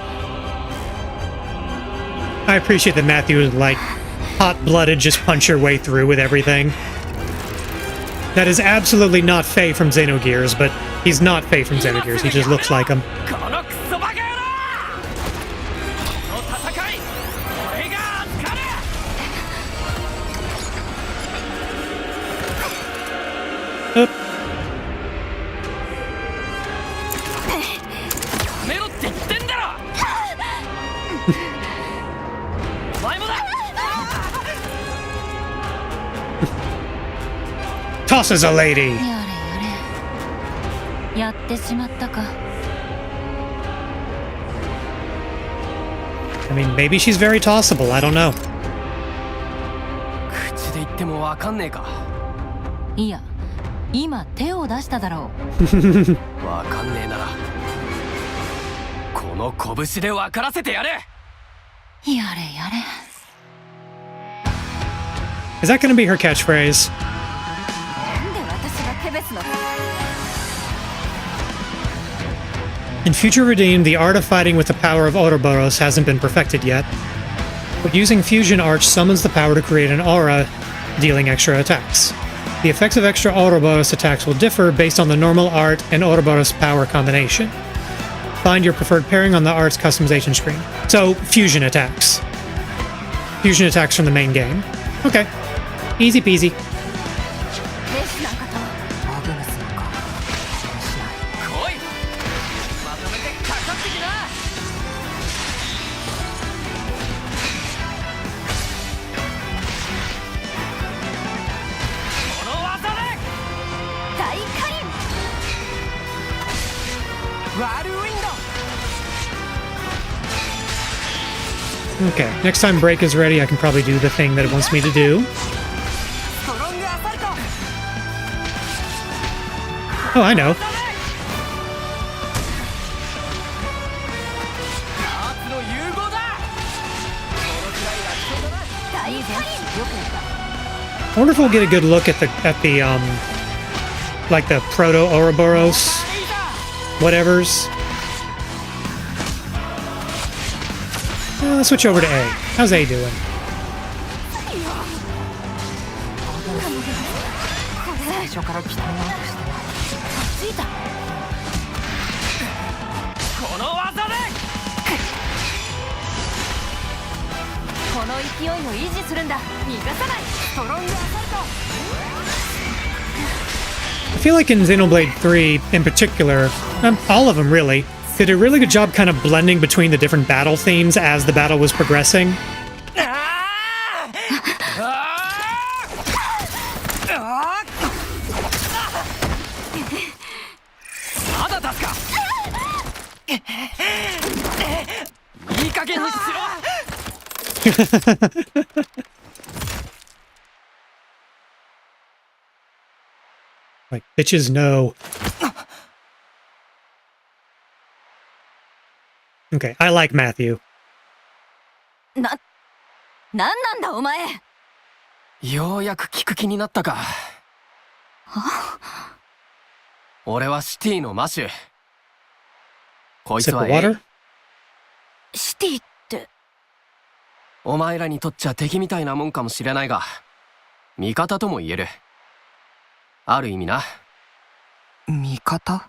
I appreciate that Matthew is like hot-blooded, just punch your way through with everything. That is absolutely not Faye from Xenogears, but he's not Faye from Xenogears. He just looks like him. このクソバカ野郎。この戦い、俺が預かる。Oop. やめろって言ってんだろ。お前もだ。 Tosses a lady. やれやれ。やってしまったか。 I mean, maybe she's very tossable. I don't know. 口で言ってもわかんねえか。いや、今手を出しただろう。わかんねえならこの拳で分からせてやれ。やれやれ。 Is that going to be her catchphrase? なんで私がケベスの In Future Redeemed, the art of fighting with the power of Ouroboros hasn't been perfected yet. But using Fusion Arch summons the power to create an aura, dealing extra attacks. The effects of extra Ouroboros attacks will differ based on the normal art and Ouroboros power combination. Find your preferred pairing on the art's customization screen. So, fusion attacks. Fusion attacks from the main game. Okay. Easy peasy. レスなんかとアグネスなんか気にしない。来い。まとめてかかってきな。この技で大火輪ワールウィンド。Okay, next time break is ready, I can probably do the thing that it wants me to do. ストロングアサルト Oh, I know. アーツの融合だ いいぜ。よくやった。 I wonder if we'll get a good look at the like the proto Ouroboros whatevers. Let's switch over to A. How's A doing? 最初から鍛え直してついた。この技で この勢いを維持するんだ。逃がさない。ストロングアサルト。 I feel like in Xenoblade 3 in particular, all of them really, did a really good job kind of blending between the different battle themes as the battle was progressing. まだ出すかいい加減にしろ Like, bitches, no. Okay, I like Matthew. なんなんだお前。ようやく聞く気になったか俺はシティのマシュこいつ Sip は of water? シティって。お前らにとっちゃ敵みたいなもんかもしれないが味方とも言えるある意味な味方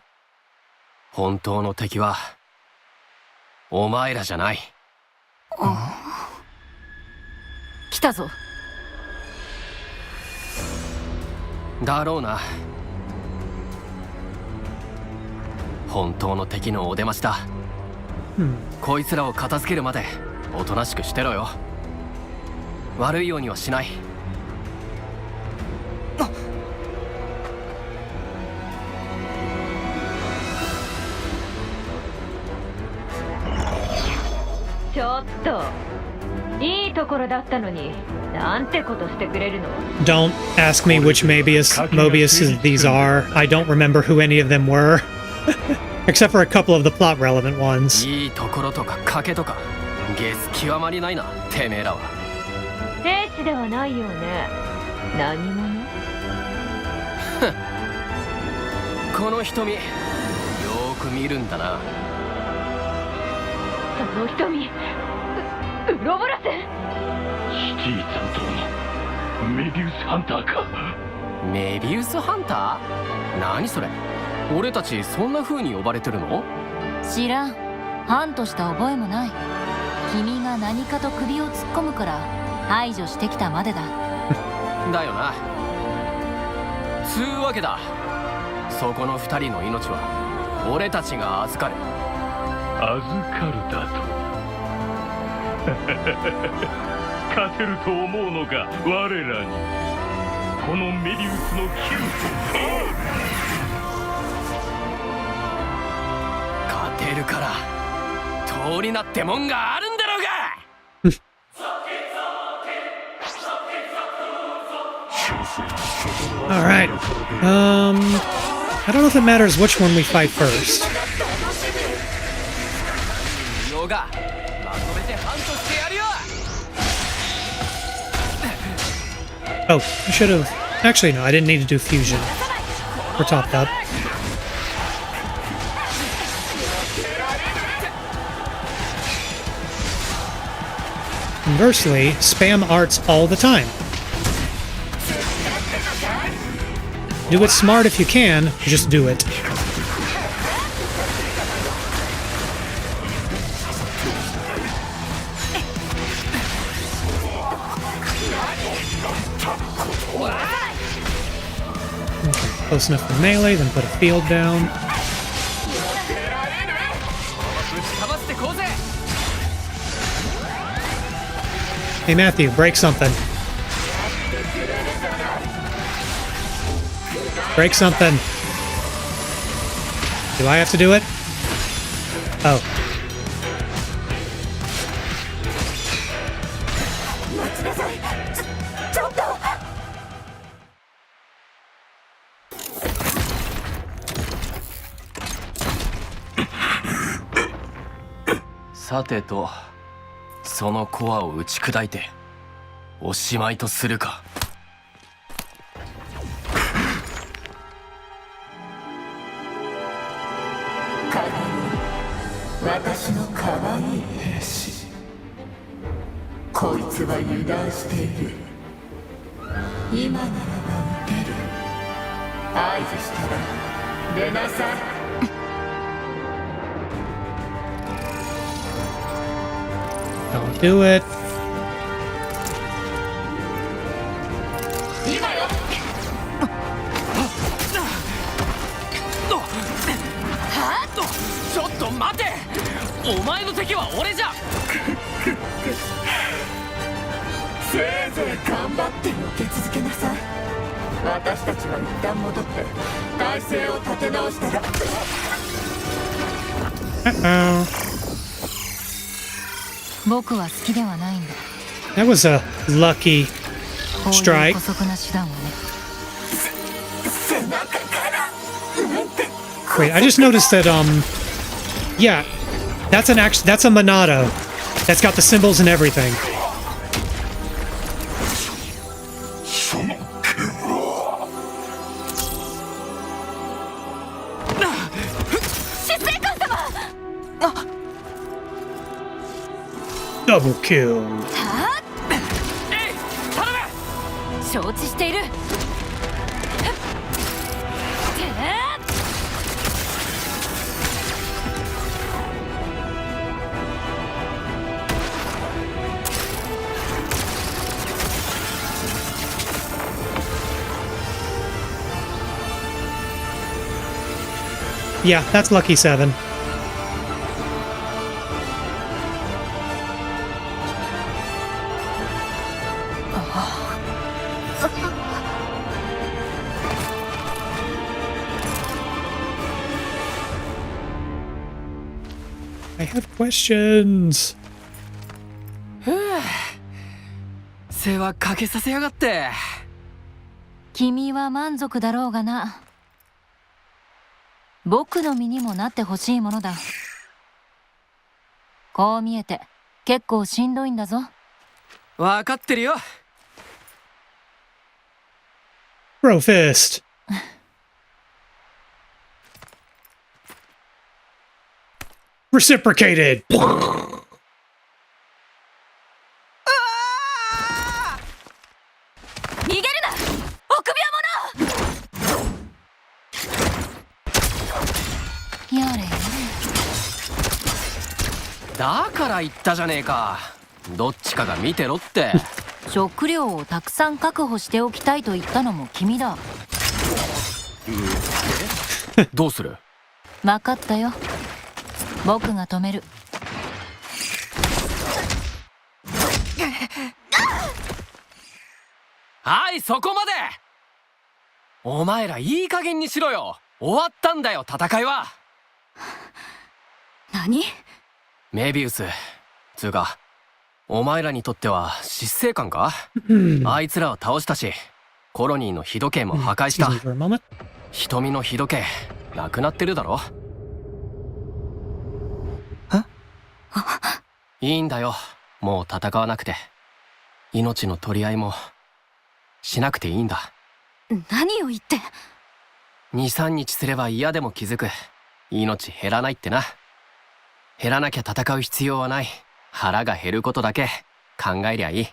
本当の敵はお前らじゃない来たぞ。だろうな本当の敵のお出ましだ、こいつらを片付けるまでおとなしくしてろよ悪いようにはしないちょっといいところだったのになんてことしてくれるの Don't ask me which Mobius these are. I don't remember who any of them were. Except for a couple of the plot relevant ones. いいところとか賭けとかゲス極まりないなてめえらは兵士ではないよね何者この瞳よーく見るんだなその瞳ウロボラスシティ担当のメビウスハンターかメビウスハンター何それ俺たちそんな風に呼ばれてるの知らん。ハンとした覚えもない。君が何かと首を突っ込むから排除してきたまでだ。だよなつうわけだそこの二人の命は俺たちが預かる預かるだと勝てると思うのか我らにこのメビウスのキュー勝てるから通りなってもんがあるんだろうが Alright. I don't know if it matters which one we fight first. よがまとめてハントしてやるよ Oh, I should have... Actually, no, I didn't need to do fusion. We're topped up. Conversely, spam arts all the time. Do it smart if you can, just do it. Okay, close enough for melee, then put a field down. ぶちかましてこうぜ Hey Matthew, break something. Break something. Do I have to do it? Oh. さてと、そのコアを打ち砕いておしまいとするか。私の可愛い兵士、こいつは油断している。今ならば撃てる。合図したら出なさい。Don't do it. 今よ。ちょっと待て、お前の敵は俺じゃ。せいぜい頑張って受け続けなさい。私たちは一旦戻って体勢を立て直したら。僕は好きではないんだ。 That was a lucky こういう strike. 姑息な手段をね。Wait, I just noticed that, yeah, that's a Monado. That's got the symbols and everything. 執政官様。 Double kill. 承知している。Yeah, that's lucky 7. I have questions. 世話かけさせやがって。君は満足だろうがな。僕の身にもなってほしいものだ。こう見えて結構しんどいんだぞ。わかってるよ。Bro fist. Reciprocated. 逃げるな、臆病者。やれやれ。だから言ったじゃねえか。どっちかが見てろって。食料をたくさん確保しておきたいと言ったのも君だ。どうする？分かったよ。僕が止める。はい、そこまで。お前らいい加減にしろよ。終わったんだよ、戦いは。何？メビウスつうか、お前らにとっては執政官か？あいつらを倒したし、コロニーの日時計も破壊した。 Excuse me for a moment. 瞳の日時計なくなってるだろ。いいんだよ、もう戦わなくて。命の取り合いもしなくていいんだ。何を言って。 2、3日すれば嫌でも気づく。命減らないってな。減らなきゃ戦う必要はない。腹が減ることだけ考えりゃいい。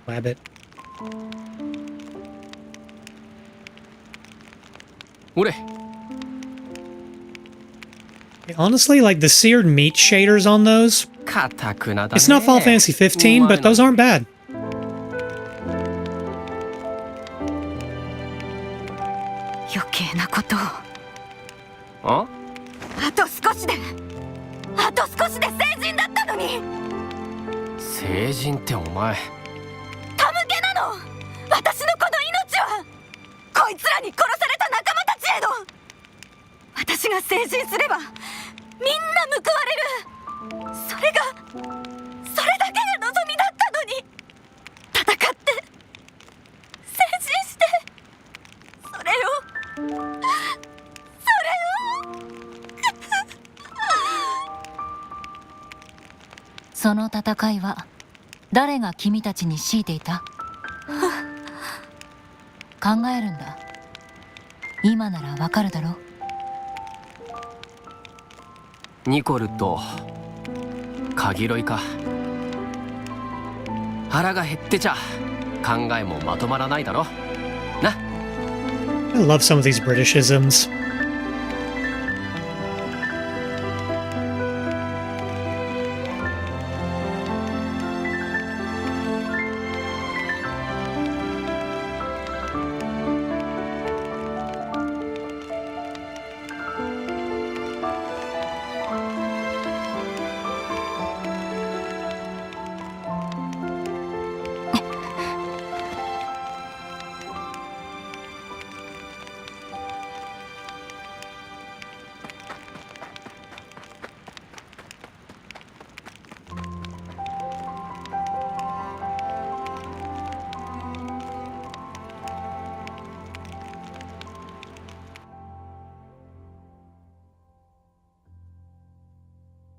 Rabbit. 俺 Honestly, like the seared meat shaders on those, かたくなだね。 it's not Final Fantasy 15, but those aren't bad. 余計なことを。あ？あと少しで成人だったのに。成人ってお前。手向けなの。私のこの命はこいつらに殺された仲間たちへの。私が成人すればみんな報われる。それだけが望みだったのに。戦って成人して、それをその戦いは誰が君たちに強いていた？考えるんだ。今ならわかるだろ。ニコルとカギロイか。腹が減ってちゃ考えもまとまらないだろな。 I love some of these Britishisms.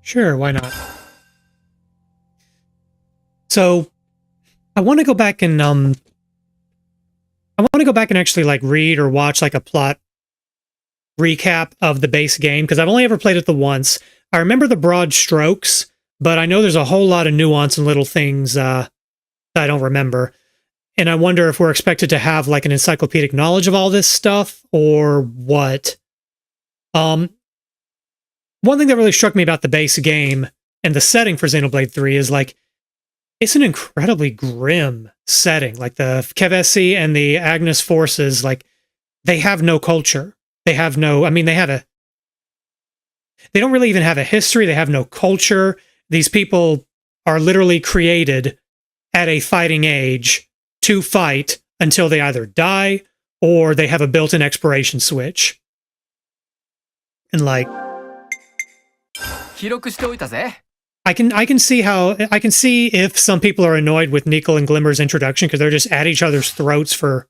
Sure, why not? So, I want to go back and actually like read or watch like a plot recap of the base game because I've only ever played it the once. I remember the broad strokes, but I know there's a whole lot of nuance and little things that I don't remember. And I wonder if we're expected to have like an encyclopedic knowledge of all this stuff or what. One thing that really struck me about the base game and the setting for Xenoblade 3 is like, it's an incredibly grim setting. Like the Kevesi and the Agnes forces, like they have no culture. They have no, I mean, they don't really even have a history. They have no culture. These people are literally created at a fighting age to fight until they either die or they have a built-in expiration switch. And like, 記録しておいたぜ。 I can see if some people are annoyed with Nickel and Glimmer's introduction because they're just at each other's throats for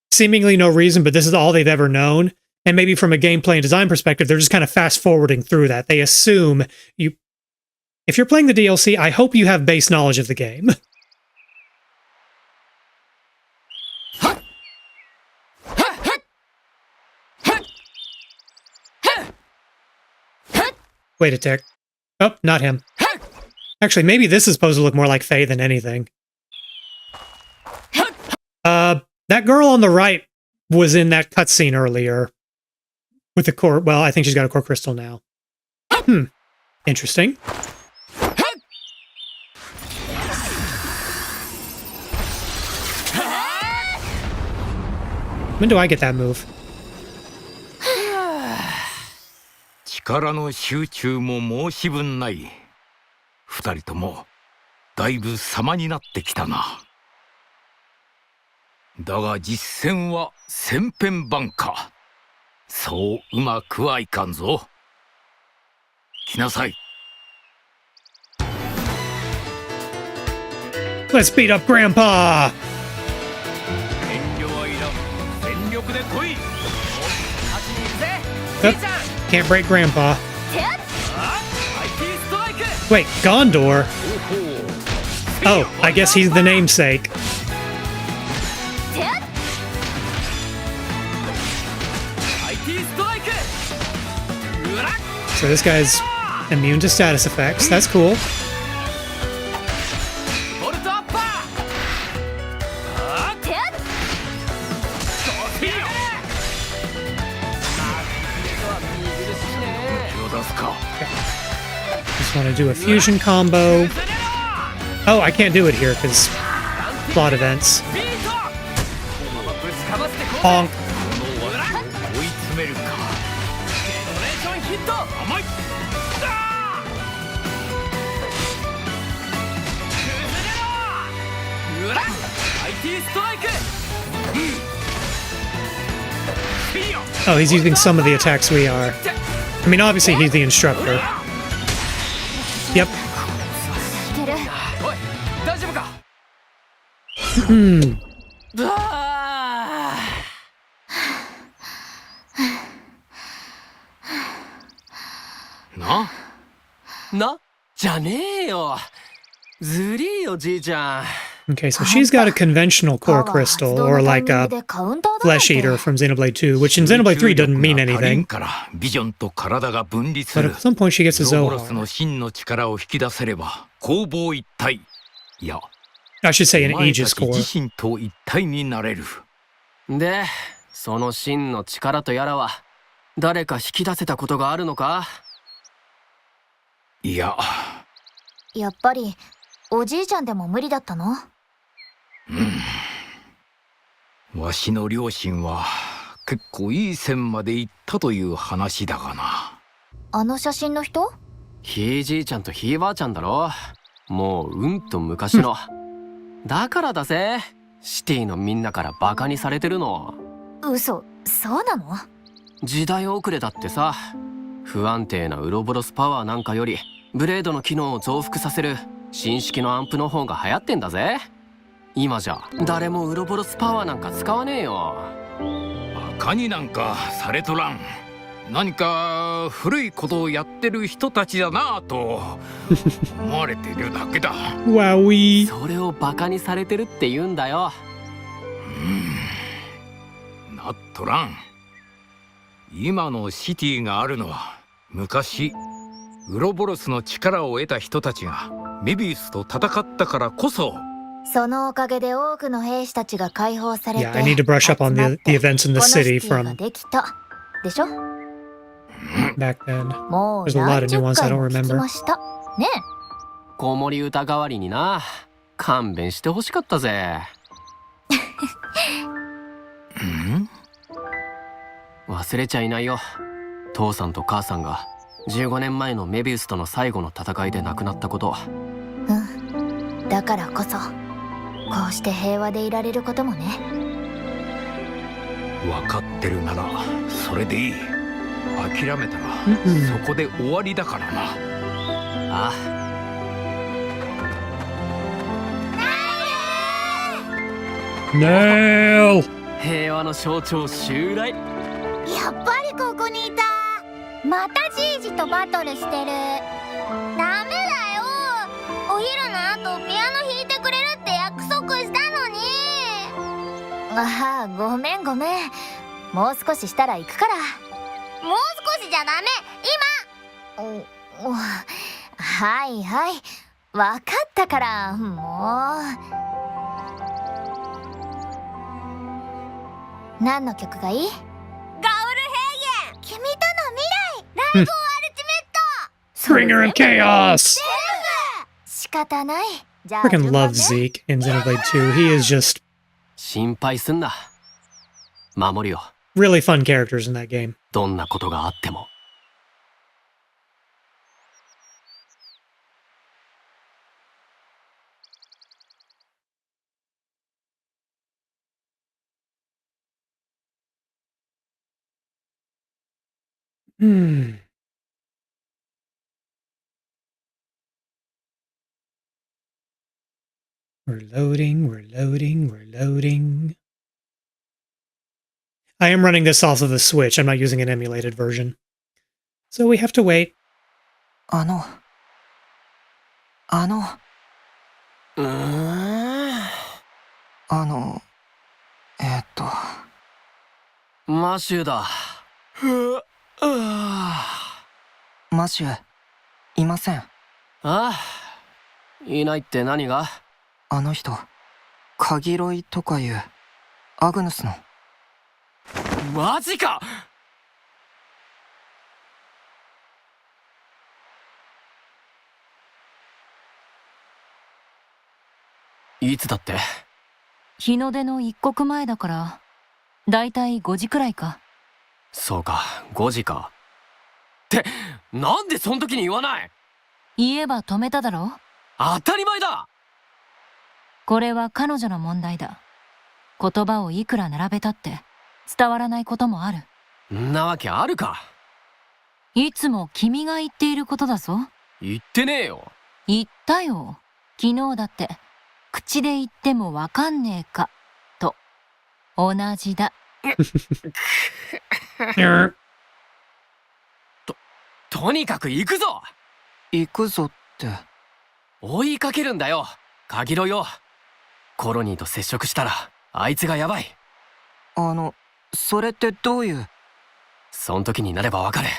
seemingly no reason, but this is all they've ever known. And maybe from a gameplay and design perspective, they're just kind of fast forwarding through that. They assume if you're playing the DLC, I hope you have base knowledge of the game. Wait a tick. Oh, not him. Actually, maybe this is supposed to look more like Faye than anything. That girl on the right was in that cutscene earlier. With the core... Well, I think she's got a core crystal now. Interesting. When do I get that move? 力の集中も申し分ない。二人ともだいぶ様になってきたな。だが実戦は千変万化。そううまくはいかんぞ。来なさい。Let's beat up Grandpa! 遠慮はいらん。全力で来い。 Yep. Can't break Grandpa. Wait, Gondor? Oh, I guess he's the namesake. So this guy's immune to status effects. That's cool. Just want to do a fusion combo. Oh, I can't do it here because plot events. Honk. Oh, he's using some of the attacks we are. I mean, obviously he's the instructor. Yep. Na? じゃねえよ。ずりーよ、じいちゃん。 Okay, so she's got a conventional core crystal, or like a flesh eater from Xenoblade 2, which in Xenoblade 3 doesn't mean anything. からビジョンと体が分離す But る at some point she gets a ウロボロスの Zohar. 真の力を引き出せれば攻防一体いや I should say an お前た Aegis ち core. 自身と一体になれる。で、その真の力とやらは誰か引き出せたことがあるのか？いや、やっぱりおじいちゃんでも無理だったの？わしの両親は結構いい線まで行ったという話だがな。あの写真の人？ひいじいちゃんとひいばあちゃんだろ。もううんと昔の。だからだぜ、シティのみんなからバカにされてるの。嘘、そうなの？時代遅れだってさ。不安定なウロボロスパワーなんかよりブレードの機能を増幅させる新式のアンプの方が流行ってんだぜ。今じゃ誰もウロボロスパワーなんか使わねえよ。バカになんかされとらん。何か古いことをやってる人たちだなぁと思われてるだけだ。 Wowie. それをバカにされてるって言うんだよ。なっとらん。今のシティがあるのは昔ウロボロスの力を得た人たちがメビウスと戦ったからこそ。そのおかげで多くの兵士たちが解放されて、 Yeah, I need to brush up on the events in the この city シティが from できたでしょ？ back then. もう There's a lot 何 of 十 nuance I 回 don't も聞き remember. ましたね。子守歌代わりにな。勘弁してほしかったぜ。忘れちゃいないよ。父さんと母さんが15年前のメビウスとの最後の戦いで亡くなったこと。だからこそこうして平和でいられることもね。分かってるならそれでいい。諦めたらそこで終わりだからな。ああ、Nail! 平和の象徴襲来。やっぱりここにいた。またじいじとバトルしてる。ダメだよ。お昼の後ピアノ弾いてくれるって約束したのに。ああ、ごめんごめん。もう少ししたら行くから。もう少しじゃダメ。今。はいはい。わかったから、もう。何の曲がいい？ガウルヘイゲン。君との未来。ライブオアルティメット。 Bringer of Chaos! 仕方ない。じゃあ Freaking 順番 love ね。 Zeke in Xenoblade 2. He is just 心配すんな。守るよ。 really fun characters in that game. どんなことがあっても。Hmm. We're loading, we're loading, we're loading. I am running this off of a Switch. I'm not using an emulated version. So we have to wait. あのうーん。マシューだ。マシュいません。ああ、いないって何が？あの人カギロイとかいうアグヌスの。マジか！いつだって？日の出の一刻前だからだいたい5時くらいか。そうか、5時か。ってなんでそん時に言わない？言えば止めただろ。当たり前だ。これは彼女の問題だ。言葉をいくら並べたって伝わらないこともある。んなわけあるか。いつも君が言っていることだぞ。言ってねえよ。言ったよ。昨日だって口で言ってもわかんねえかと同じだ。とにかく行くぞ。行くぞって追いかけるんだよ、カギロよ。コロニーと接触したらあいつがやばい。それってどういう。そん時になればわかるっ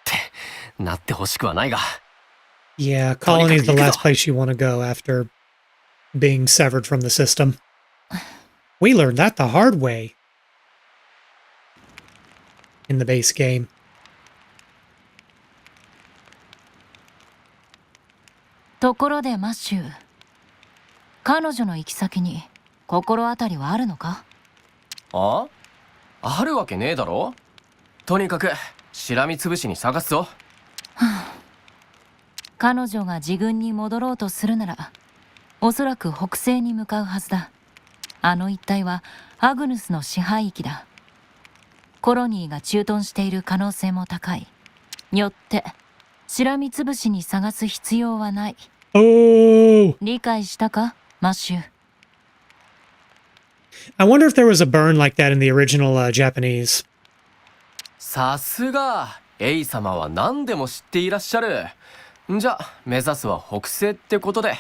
てなってほしくはないが。 Yeah, colony is the last place you want to go after being severed from the system. We learned that the hard way in the base game. ところでマッシュ、彼女の行き先に心当たりはあるのか？あるわけねえだろ。とにかくしらみつぶしに探すぞ。彼女が自軍に戻ろうとするなら、おそらく北西に向かうはずだ。あの一帯はアグヌスの支配域だ。コロニーが駐屯している可能性も高い。よってしらみつぶしに探す必要はない。Oh! 理解したか、マッシュ。I wonder if there was a burn like that in the original Japanese. さすがエイ様は何でも知っていらっしゃる。じゃ目指すは北西ってことで。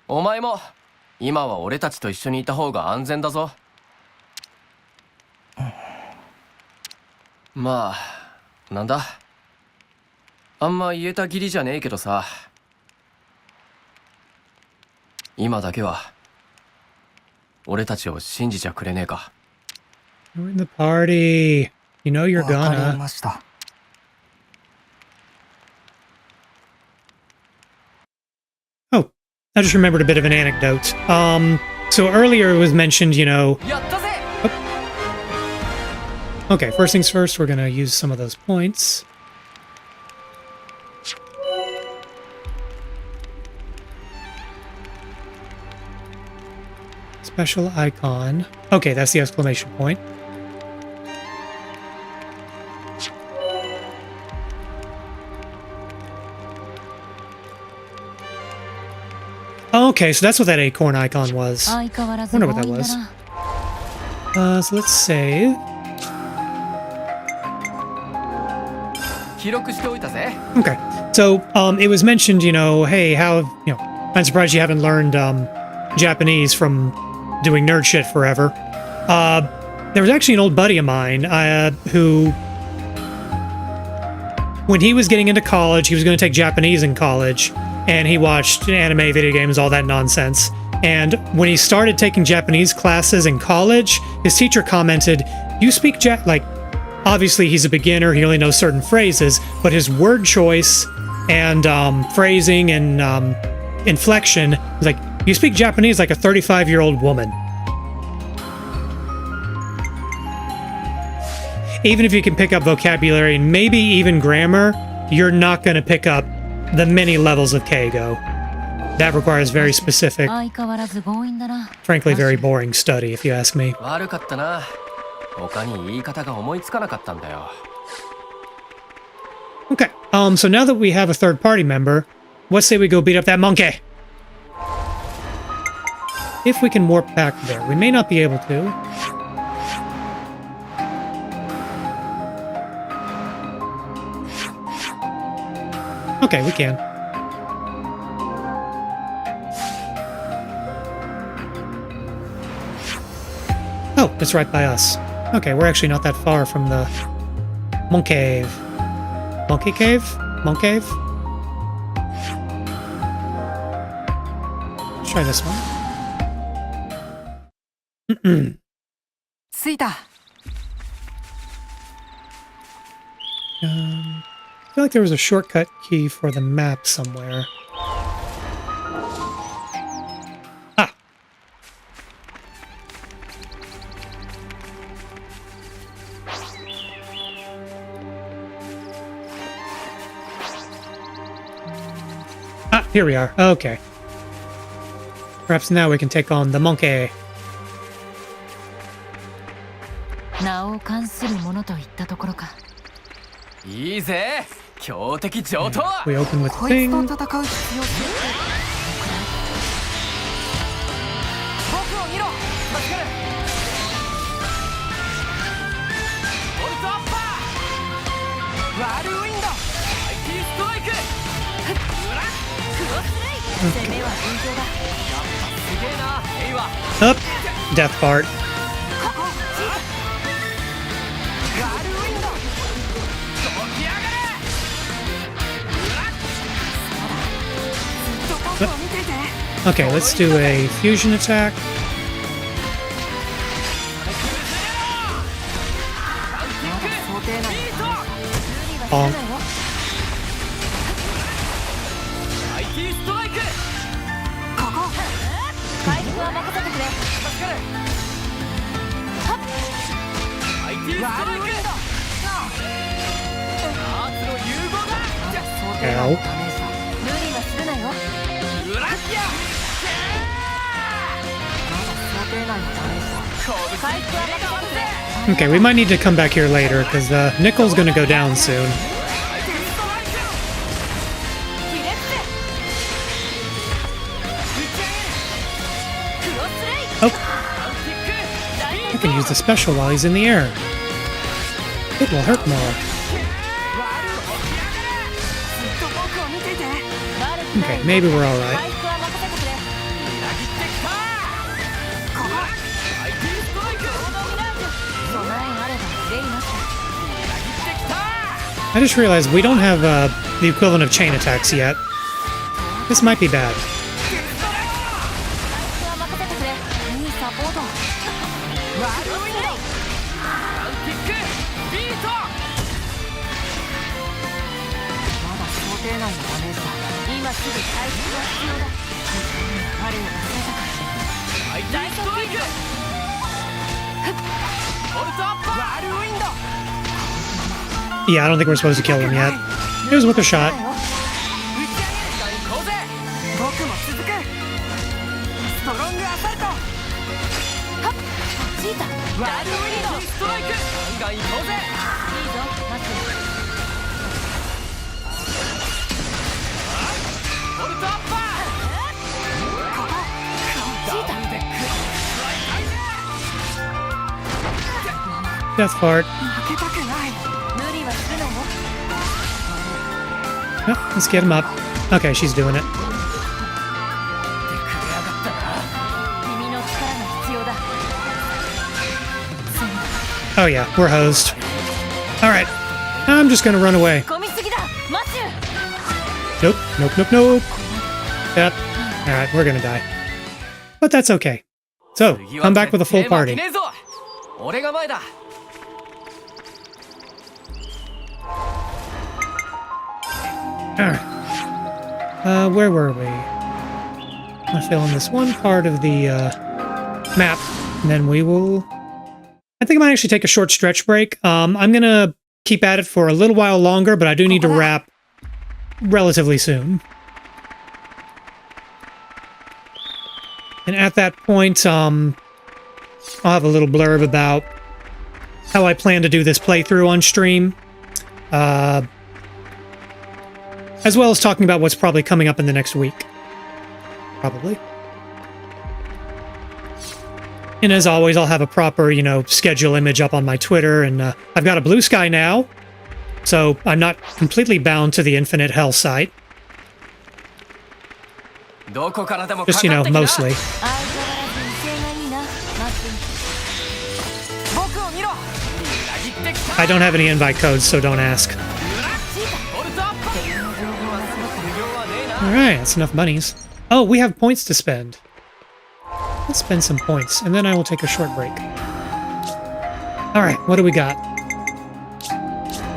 お前も今は俺たちと一緒にいた方が安全だぞ。まあなんだ、あんま言えた義理じゃねえけどさ、今だけは俺たちを信じちゃくれねえか。 You're in the party. You know you're わかり gonna. ました。Oh, I just remembered a bit of an anecdote. So earlier it was mentioned, you know. やったぜ。 Okay, first things first, we're gonna use some of those points. Special icon. Okay, that's the exclamation point. Okay, so that's what that acorn icon was. 相変わらず Wonder 強 what that 引だ was. な。 So let's save. 記録しておいたぜ。 Okay. So it was mentioned, you know, hey, how, you know, I'm surprised you haven't learned Japanese from doing nerd shit forever. There was actually an old buddy of mine who, when he was getting into college, he was going to take Japanese in college, and he watched anime, video games, all that nonsense. And when he started taking Japanese classes in college, his teacher commented, "You speak like." Obviously, he's a beginner, he only knows certain phrases, but his word choice and phrasing and inflection was like, you speak Japanese like a 35-year-old woman. Even if you can pick up vocabulary and maybe even grammar, you're not going to pick up the many levels of Keigo. That requires very specific, 相変わらず強引だな。 frankly, very boring study, if you ask me. 悪かったな。他に言い方が思いつかなかったんだよ。 Okay, so now that we have a third party member, let's say we go beat up that monkey. If we can warp back there, we may not be able to. Okay, we can. Oh, it's right by us. Okay, we're actually not that far from the monk cave. Monkey cave? Monk cave? Let's try this one. 着いた。 I feel like there was a shortcut key for the map somewhere. Ah! Ah, here we are. Okay. Perhaps now we can take on the monkey. 名を冠するものといったところか。いいぜ、強敵上等。 We open with こいつと thing. 戦う必要性って僕を見ろマスカル。ボルトアッパー、ワールウィンド。マイティストライク。Up. Death part. Okay, let's do a fusion attack. Bonk. Ow. Okay, we might need to come back here later, because Nickel's gonna go down soon. Oh! I can use the special while he's in the air. It will hurt more. Okay, maybe we're alright. I just realized we don't have the equivalent of chain attacks yet. This might be bad. Yeah, I don't think we're supposed to kill him yet. It was worth a shot. Death fart. Oh, let's get him up. Okay, she's doing it. Oh yeah, we're hosed. Alright, I'm just gonna run away. Nope, nope, nope, nope. Yep. Alright, we're gonna die. But that's okay. So, come back with a full party. Alright. Where were we? I'm gonna fill in this one part of the map, and then we will... I think I might actually take a short stretch break. I'm gonna keep at it for a little while longer, but I do need to wrap relatively soon. And at that point, I'll have a little blurb about how I plan to do this playthrough on stream. As well as talking about what's probably coming up in the next week. Probably. And as always, I'll have a proper, schedule image up on my Twitter, and I've got a blue sky now, so I'm not completely bound to the Infinite Hell site. Just, mostly. I don't have any invite codes, so don't ask. Alright, that's enough monies. Oh, we have points to spend. Let's spend some points, and then I will take a short break. Alright, what do we got?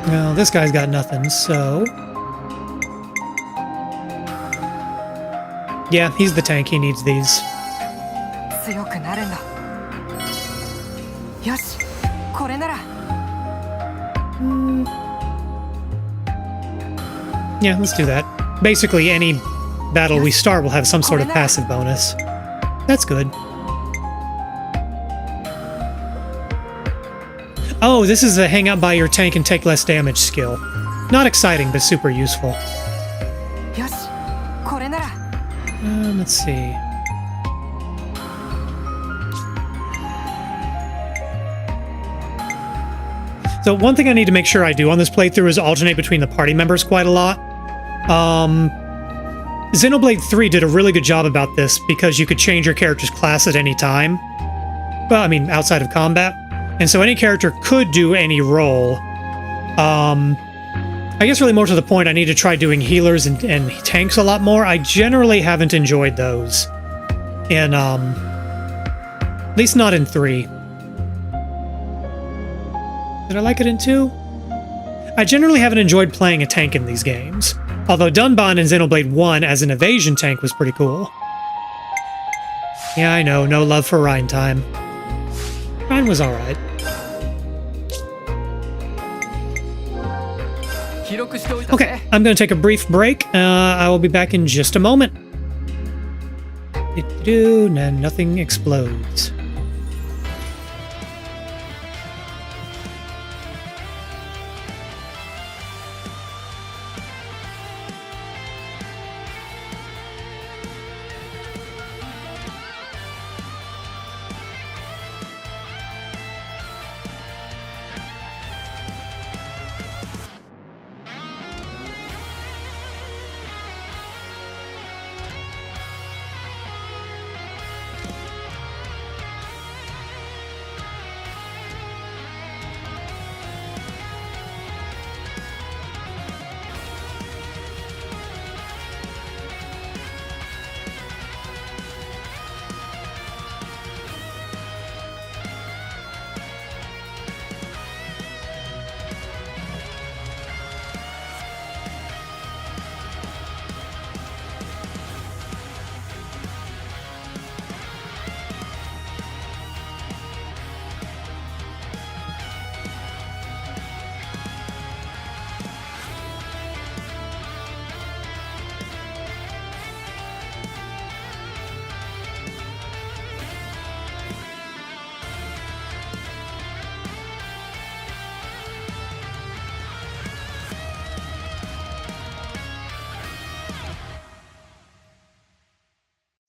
Well, this guy's got nothing, so... Yeah, he's the tank, he needs these. Yeah, let's do that. Basically, any battle we start will have some sort of passive bonus. That's good. Oh, this is the hang out by your tank and take less damage skill. Not exciting, but super useful. Let's see. So one thing I need to make sure I do on this playthrough is alternate between the party members quite a lot. Xenoblade 3 did a really good job about this because you could change your character's class at any time. Well, I mean, outside of combat. And so any character could do any role. I guess really more to the point, I need to try doing healers and tanks a lot more. I generally haven't enjoyed those in, at least not in 3. Did I like it in 2? I generally haven't enjoyed playing a tank in these games. Although Dunban in Xenoblade 1 as an evasion tank was pretty cool. Yeah, I know, no love for Rhine time. Rhine was alright. Okay, I'm going to take a brief break. I will be back in just a moment. Nothing explodes.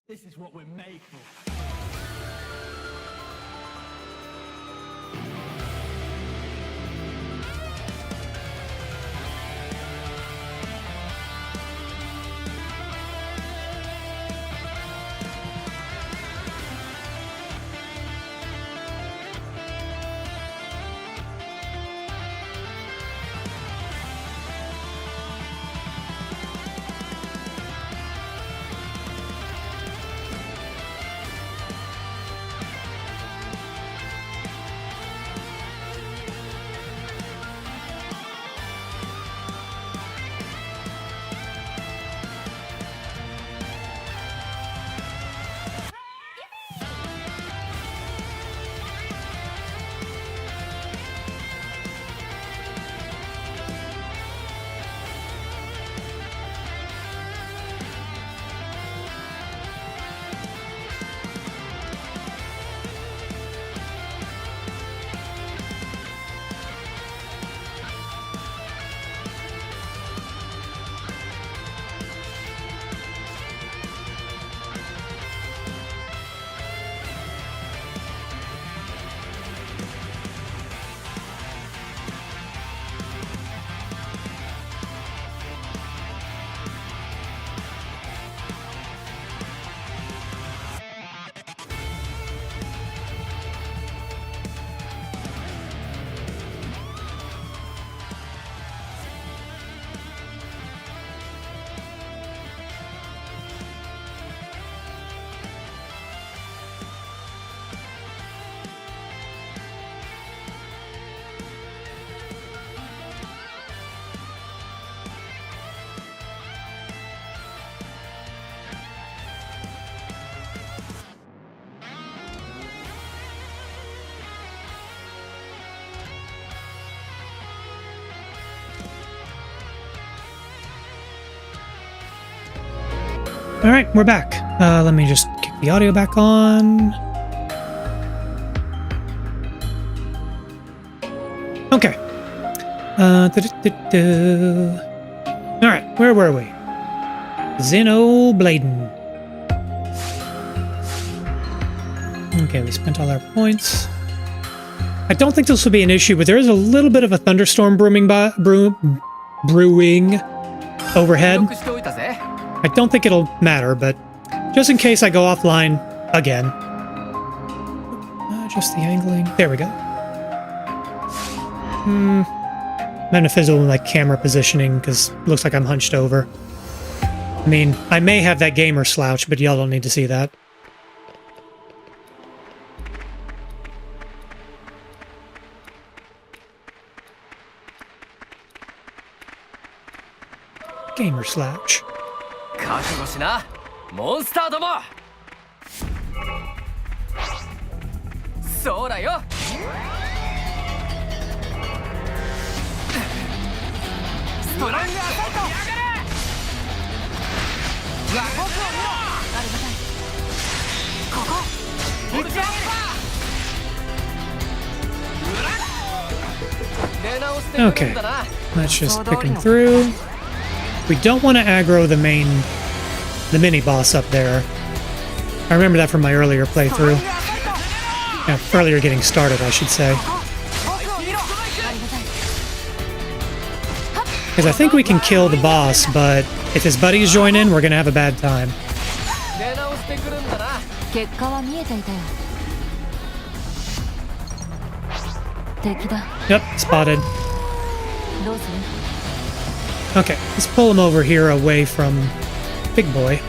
This is what we're made for. All right, we're back. Let me just kick the audio back on. Okay. All right, where were we? Xenoblade. Okay, we spent all our points. I don't think this will be an issue, but there is a little bit of a thunderstorm brewing overhead. I don't think it'll matter, but just in case I go offline again. Just the angling. There we go. I'm having a fizzle with my camera positioning because it looks like I'm hunched over. I mean, I may have that gamer slouch, but y'all don't need to see that. Gamer slouch. 覚悟しなモンスターどもそうだよストロングアサルトワコクを見ろありがたいここ打ち上げる出直してくるん Okay, だな let's just pick him through. We don't want to aggro the mini boss up there. I remember that from my earlier playthrough. Yeah, earlier getting started, I should say. Because I think we can kill the boss, but if his buddies join in, we're going to have a bad time. 出直してくるんだな結果は見えていたよ。敵だ。 Yep, spotted. どうする？ Okay, let's pull him over here away from Big Boy.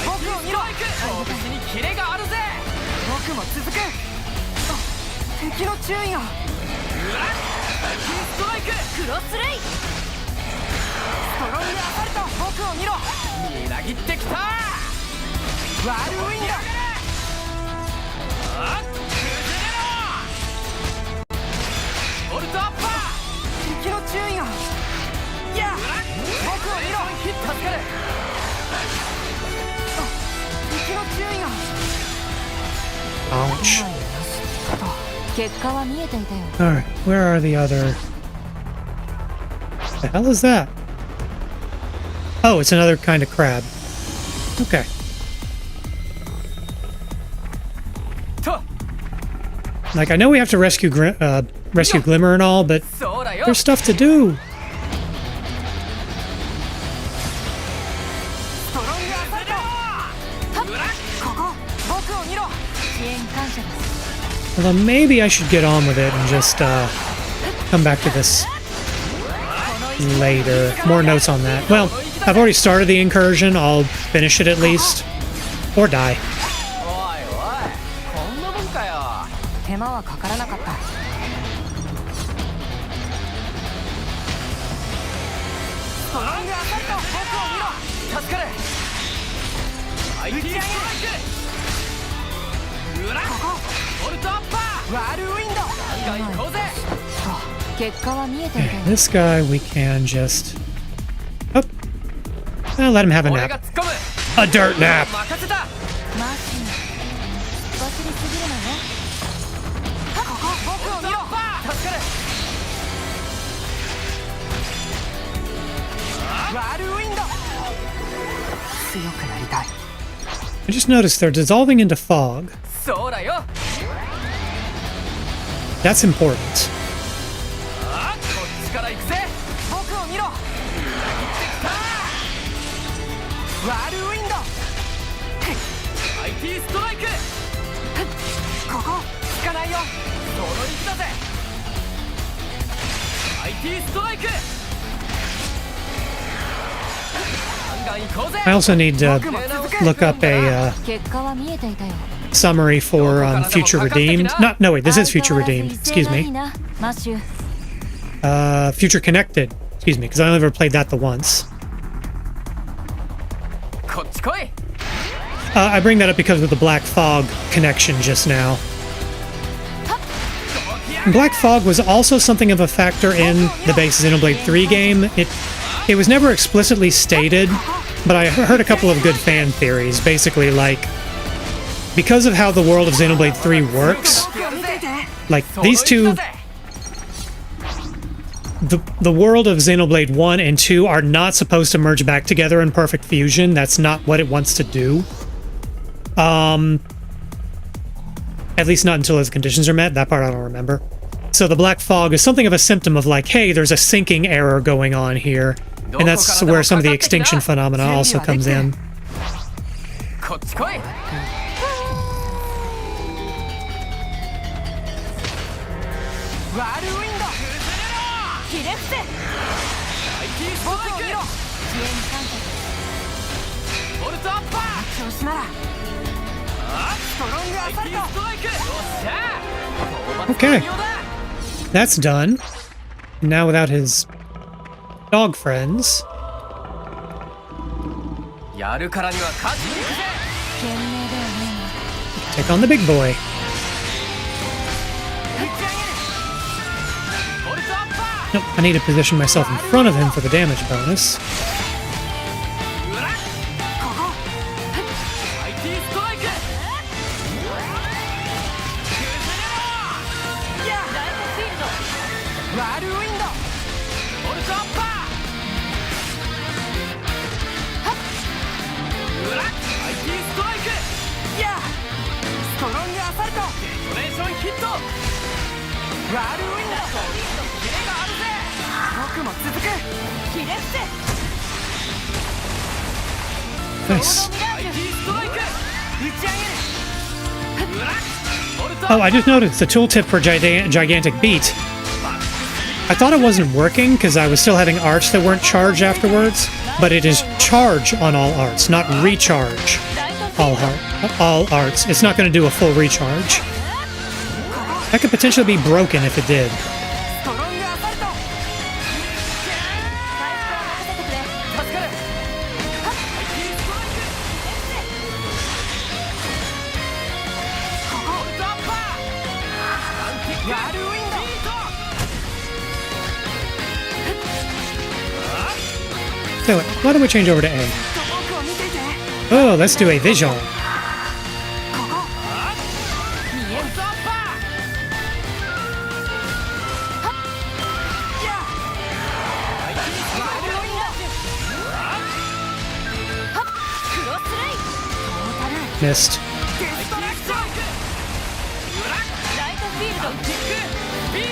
僕を見ろ拳にキレがあるぜ僕も続く敵の注意がストライククロスレイストロングアサルト僕を見ろみなぎってきたワールウィンドボルトアッパー敵の注意がいや僕を見ろ助かる敵の注意が Ouch. 結果は見えていたよ。 Alright, where are the other... The hell is that? Oh, it's another kind of crab. Okay. Like, I know we have to rescue Glimmer and all, but there's stuff to do. Although maybe I should get on with it and just come back to this later. More notes on that. Well, I've already started the incursion. I'll finish it at least. Or die. 手間はかからなかった。ストロングアサルト僕を見ろ助かる打ち上げる裏ここボルトアッパーワールウィンドガンガン行こうぜ結果は見えていたよ。 This guy we can just... Oh. Well, let him have a 俺が nap. 突っ込む A dirt nap. 任せたマーシー、忘れすぎるのよ。ここ僕を見ろ助かるワールウィンド強くなりたい I just noticed they're dissolving into fog. そうだよ That's important. あこっちから行くぜ僕を見ろワールウィンド IT ストライクここ効かないよその意気だぜ IT ストライクガンガン行こうぜ I also need to look up a 結果は見えていたよ。 summary for Future Redeemed. No, wait, this is Future Redeemed. Excuse me. マッシュ。 Future Connected. Excuse me, because I only ever played that the once. こっち来い I bring that up because of the Black Fog connection just now. Black Fog was also something of a factor in the base Xenoblade 3 game. It was never explicitly stated, but I heard a couple of good fan theories. Basically, like, because of how the world of Xenoblade 3 works, like, these two... The world of Xenoblade 1 and 2 are not supposed to merge back together in perfect fusion. That's not what it wants to do. At least not until those conditions are met. That part I don't remember. So the black fog is something of a symptom of like, hey, there's a syncing error going on here. And that's where some of the extinction phenomena also comes in. こっち来い。ワールウィンドひれ伏せ。僕を見ろ。支援感覚。ボルトアッパー。調子なら。ストロングアサルト。ストライク。よっしゃ。Okay, that's done. Now without his dog friends. やるからには勝ちに行くぜ。 Take on the big boy. Nope, I need to position myself in front of him for the damage bonus. Nice. Oh, I just noticed the tooltip for gigantic beat. I thought it wasn't working because I was still having arts that weren't charged afterwards, but it is charge on all arts, not recharge all arts. It's not going to do a full recharge. That could potentially be broken if it did. So why don't we change over to A? Oh, let's do a visual. Missed.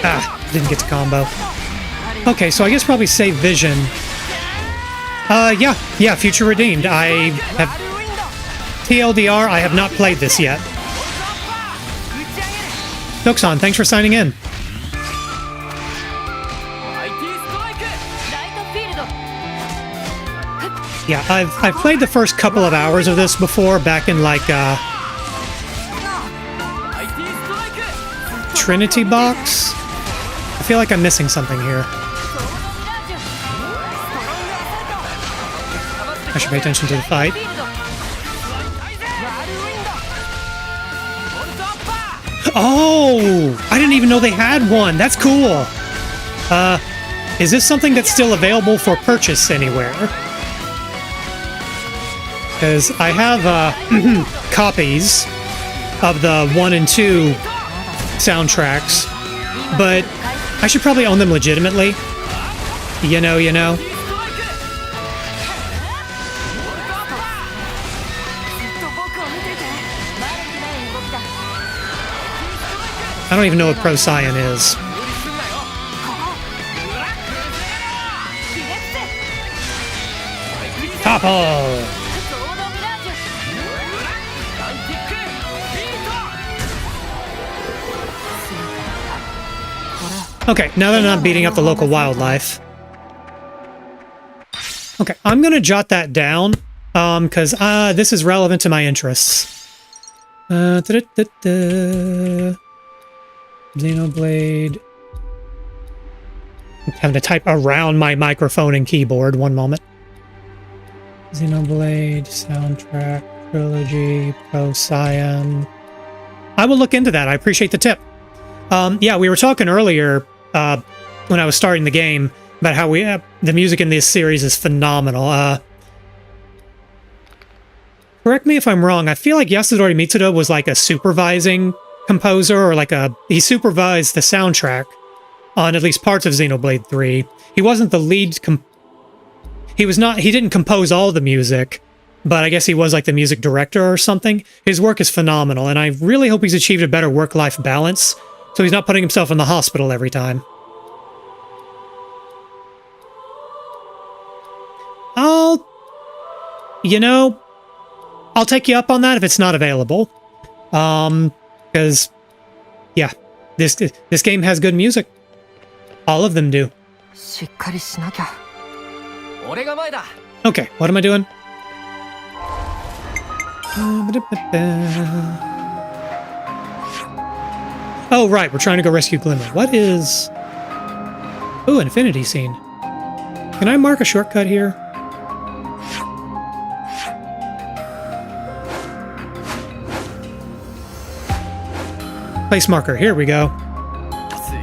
Ah, didn't get to combo. Okay, so I guess probably save vision. Yeah, Future Redeemed. I have... TLDR, I have not played this yet. Noxon, thanks for signing in. Yeah, I've played the first couple of hours of this before, back in like, Trinity Box? I feel like I'm missing something here. I should pay attention to the fight. Oh! I didn't even know they had one! That's cool! Is this something that's still available for purchase anywhere? Because I have, copies of the 1 and 2 soundtracks, but I should probably own them legitimately. You know. I don't even know what Pro Saiyan is. Topple! Okay, now that I'm not beating up the local wildlife. Okay, I'm gonna jot that down, because this is relevant to my interests. Xenoblade. I'm having to type around my microphone and keyboard. One moment. Xenoblade, soundtrack, trilogy, Pro Saiyan. I will look into that. I appreciate the tip. Yeah, we were talking earlier when I was starting the game about how the music in this series is phenomenal. Correct me if I'm wrong. I feel like Yasunori Mitsuda was like a supervising composer, or like he supervised the soundtrack on at least parts of Xenoblade 3. He wasn't the lead he didn't compose all the music, but I guess he was like the music director or something. His work is phenomenal, and I really hope he's achieved a better work-life balance, So he's not putting himself in the hospital every time. I'll take you up on that if it's not available. Because, yeah, this game has good music. All of them do. しっかりしなきゃ。俺が前だ。 Okay, what am I doing? Oh, right, we're trying to go rescue Glimmer. What is... Ooh, infinity scene. Can I mark a shortcut here? Place marker, here we go.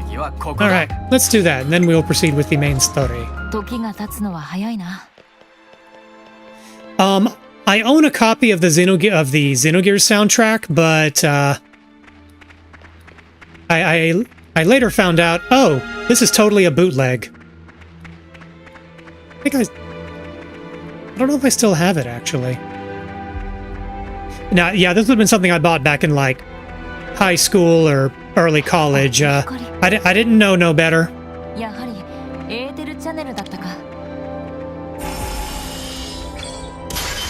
次はここだ。 Alright, let's do that, and then we'll proceed with the main story. 時が経つのは早いな。I own a copy of the Xenogears soundtrack, but I later found out, oh, this is totally a bootleg. I don't know if I still have it actually. Now, yeah, this would have been something I bought back in like high school or early college. I didn't know no better. やはりエーテルチャンネルだったか。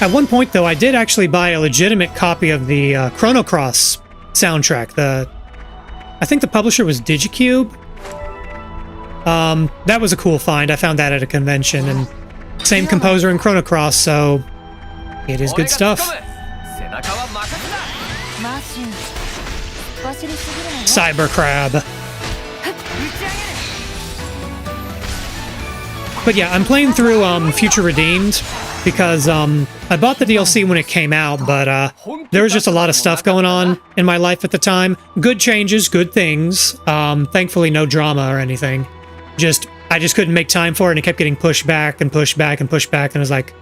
At one point, though, I did actually buy a legitimate copy of the Chrono Cross soundtrack. I think the publisher was Digicube. That was a cool find. I found that at a convention, and same composer in Chrono Cross, so it is good stuff. マッシュ、走りすぎるのよ。 Cyber Crab. But yeah, I'm playing through Future Redeemed because I bought the DLC when it came out, but there was just a lot of stuff going on in my life at the time. Good changes, good things. Thankfully, no drama or anything. I just couldn't make time for it, and it kept getting pushed back and pushed back and pushed back, and I was like,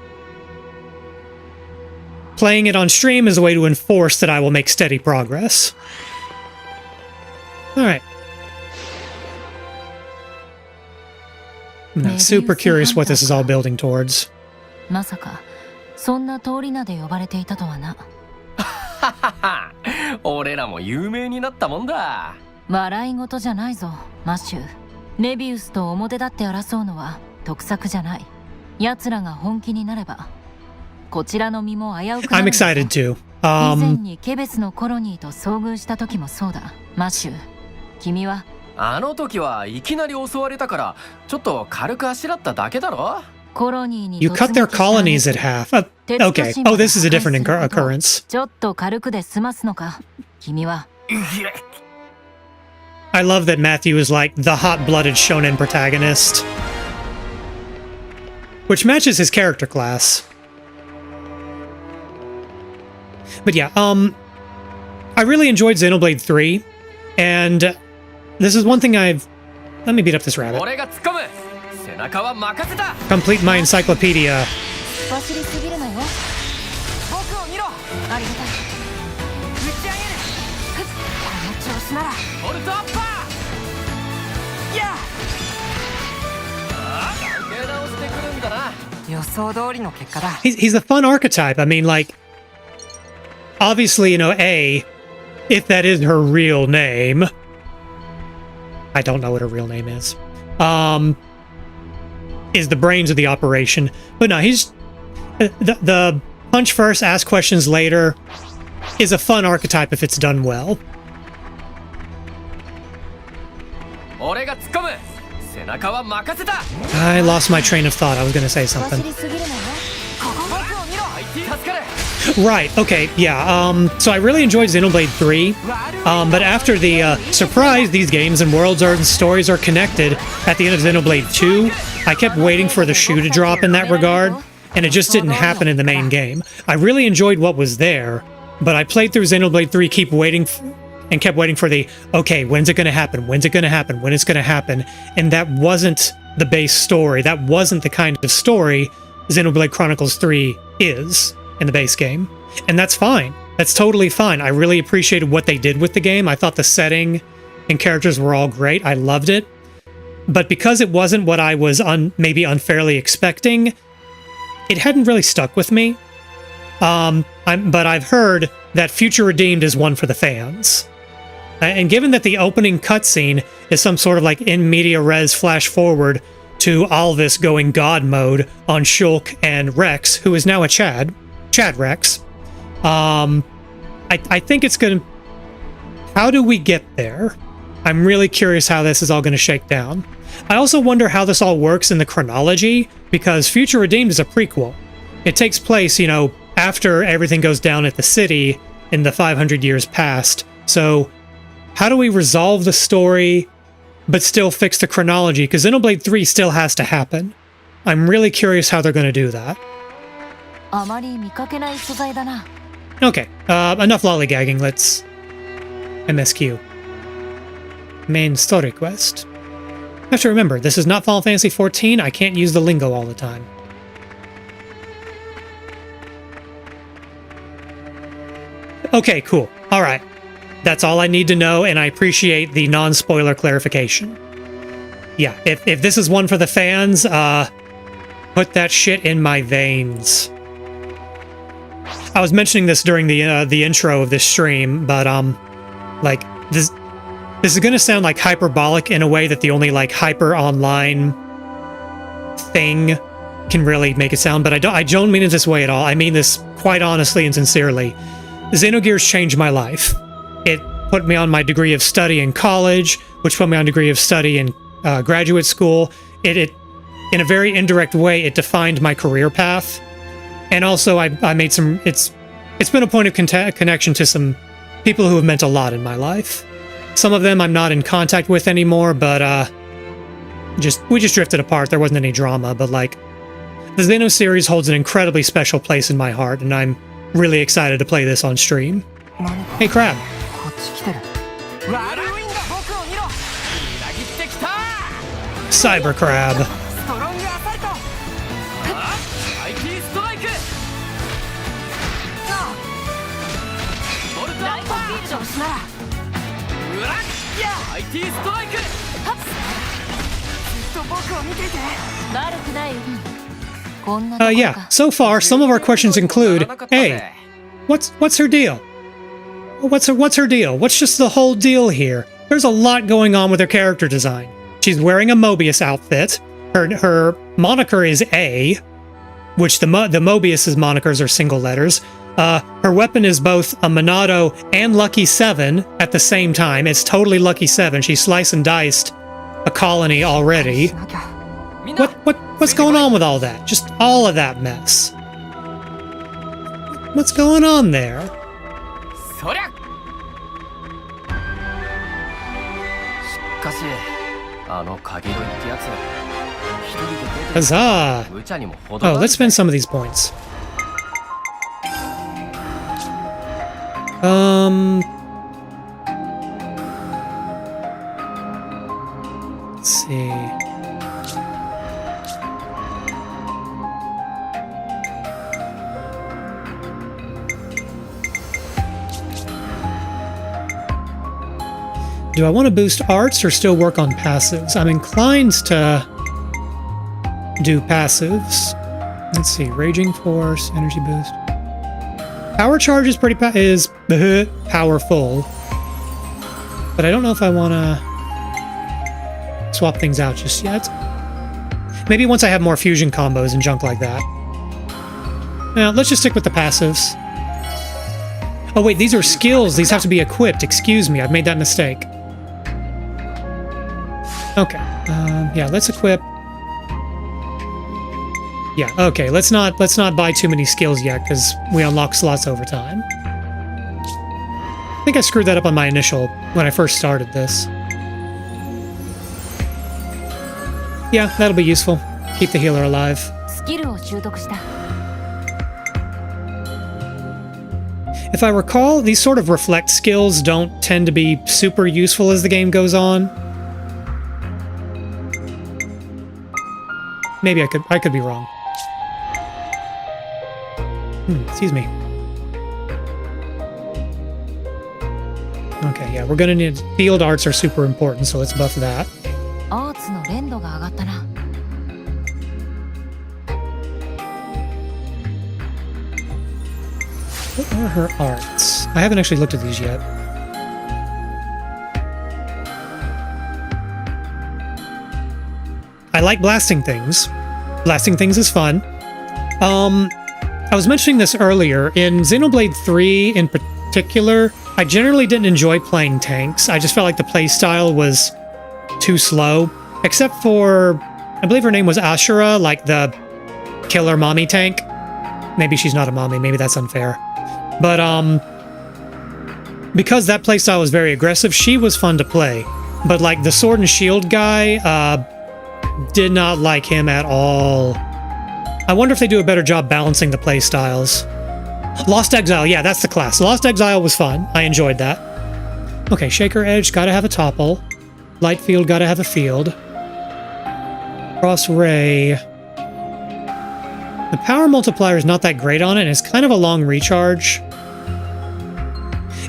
playing it on stream is a way to enforce that I will make steady progress. All right. I'm not super curious what this is all building towards. まさかそんな通り名で呼ばれていたとはな。俺らも有名になったもんだ。笑い事じゃないぞ、マッシュ。メビウスと表立って争うのは得策じゃない。奴らが本気になれば、こちらの身も危うくなる。I'm excited too. 以前にケベスのコロニーと遭遇した時もそうだ、マッシュ。君はあの時はいきなり襲われたからちょっと軽くあしらっただけだろ。 You cut their colonies at half. Okay. Oh, this is a different occurrence. ちょっと軽くで済ますのか、君は。 I love that Matthew is like the hot-blooded shonen protagonist, which matches his character class. But yeah, I really enjoyed Xenoblade 3, and this is one thing Let me beat up this rabbit. 俺が突っ込む。背中は任せた。 Complete my encyclopedia. 走りすぎるなよ。僕を見ろ。ありがたい。打ち上げる。この調子なら。ホルトアッパー。やあ。受け直してくるんだな。予想通りの結果だ。 He's a fun archetype. I mean, like, obviously, if that is her real name. I don't know what her real name is the brains of the operation. But no, he's... The punch first, ask questions later is a fun archetype if it's done well. 俺が突っ込む。背中は任せた。 I lost my train of thought. I was going to say 走 something. りすぎるなよ。ここ僕を見ろ。助かる。 Right, okay, yeah, so I really enjoyed Xenoblade 3, but after the surprise, these games and worlds and stories are connected at the end of Xenoblade 2, I kept waiting for the shoe to drop in that regard, and it just didn't happen in the main game. I really enjoyed what was there, but I played through Xenoblade 3, kept waiting for the, okay, when's it gonna happen, when's it gonna happen, when it's gonna happen, and that wasn't the base story, that wasn't the kind of story Xenoblade Chronicles 3 is in the base game. And that's fine. That's totally fine. I really appreciated what they did with the game. I thought the setting and characters were all great. I loved it. But because it wasn't what I was maybe unfairly expecting, it hadn't really stuck with me. But I've heard that Future Redeemed is one for the fans. And given that the opening cutscene is some sort of like in media res flash forward to Alvis going God mode on Shulk and Rex, who is now a Chad Rex, I think it's gonna... How do we get there? I'm really curious how this is all going to shake down. I also wonder how this all works in the chronology, because Future Redeemed is a prequel. It takes place, you know, after everything goes down at the city in the 500 years past. So how do we resolve the story but still fix the chronology? Because Xenoblade 3 still has to happen. I'm really curious how they're going to do that. Okay, enough lollygagging. Let's... MSQ. Main story quest. I have to remember, this is not Final Fantasy XIV. I can't use the lingo all the time. Okay, cool. All right. That's all I need to know, and I appreciate the non-spoiler clarification. Yeah, if this is one for the fans, put that shit in my veins. I was mentioning this during the intro of this stream, but like this is gonna sound like hyperbolic in a way that the only like hyper online thing can really make it sound, but I don't mean it this way at all. I mean this quite honestly and sincerely. Xenogears changed my life. It put me on my degree of study in college, which put me on degree of study in graduate school. It in a very indirect way, it defined my career path. And also I made some, it's been a point of connection to some people who have meant a lot in my life. Some of them I'm not in contact with anymore, but we just drifted apart. There wasn't any drama, but like the Xeno series holds an incredibly special place in my heart, and I'm really excited to play this on stream. Hey, Crab. Cyber Crab. Yeah, so far some of our questions include, hey, what's her deal? What's her deal? What's just the whole deal here? There's a lot going on with her character design. She's wearing a Mobius outfit. Her moniker is A, which the Mobius's monikers are single letters. Her weapon is both a Monado and Lucky 7 at the same time. It's totally Lucky 7. She sliced and diced a colony already. What's going on with all that? Just all of that mess. What's going on there? Huzzah! Oh, let's spend some of these points. Let's see. Do I want to boost arts or still work on passives? I'm inclined to do passives. Let's see, Raging Force, Energy Boost. Power Charge is pretty powerful, but I don't know if I want to swap things out just yet. Maybe once I have more fusion combos and junk like that. Now, let's just stick with the passives. Oh wait, these are skills. These have to be equipped. Excuse me, I've made that mistake. Okay, yeah, let's equip. Yeah, okay, let's not buy too many skills yet, because we unlock slots over time. I think I screwed that up on my initial, when I first started this. Yeah, that'll be useful. Keep the healer alive. If I recall, these sort of reflect skills don't tend to be super useful as the game goes on. Maybe I could be wrong. Excuse me. Okay, yeah, we're gonna need... Field arts are super important, so let's buff that. What are her arts? I haven't actually looked at these yet. I like blasting things. Blasting things is fun. I was mentioning this earlier. In Xenoblade 3 in particular, I generally didn't enjoy playing tanks. I just felt like the playstyle was too slow. Except for, I believe her name was Ashura, like the killer mommy tank. Maybe she's not a mommy, maybe that's unfair. But, because that playstyle was very aggressive, she was fun to play. But, like, the sword and shield guy, did not like him at all. I wonder if they do a better job balancing the playstyles. Lost Exile, yeah, that's the class. Lost Exile was fun. I enjoyed that. Okay, Shaker Edge, gotta have a topple. Light Field, gotta have a field. Cross Ray. The power multiplier is not that great on it, and it's kind of a long recharge.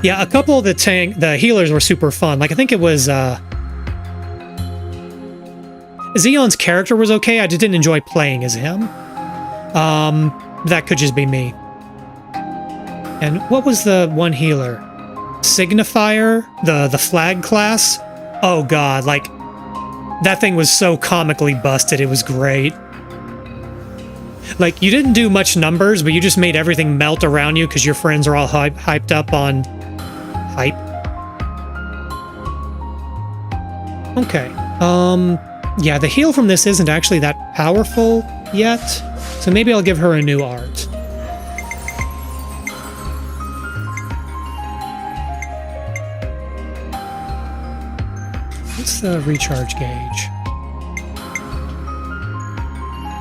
Yeah, a couple of the healers were super fun. Like, I think it was, Zeon's character was okay, I just didn't enjoy playing as him. That could just be me. And what was the one healer? Signifier? The flag class? Oh god, like, that thing was so comically busted, it was great. Like, you didn't do much numbers, but you just made everything melt around you because your friends are all hyped up on hype. Okay. Yeah, the heal from this isn't actually that powerful yet, so maybe I'll give her a new art. What's the recharge gauge?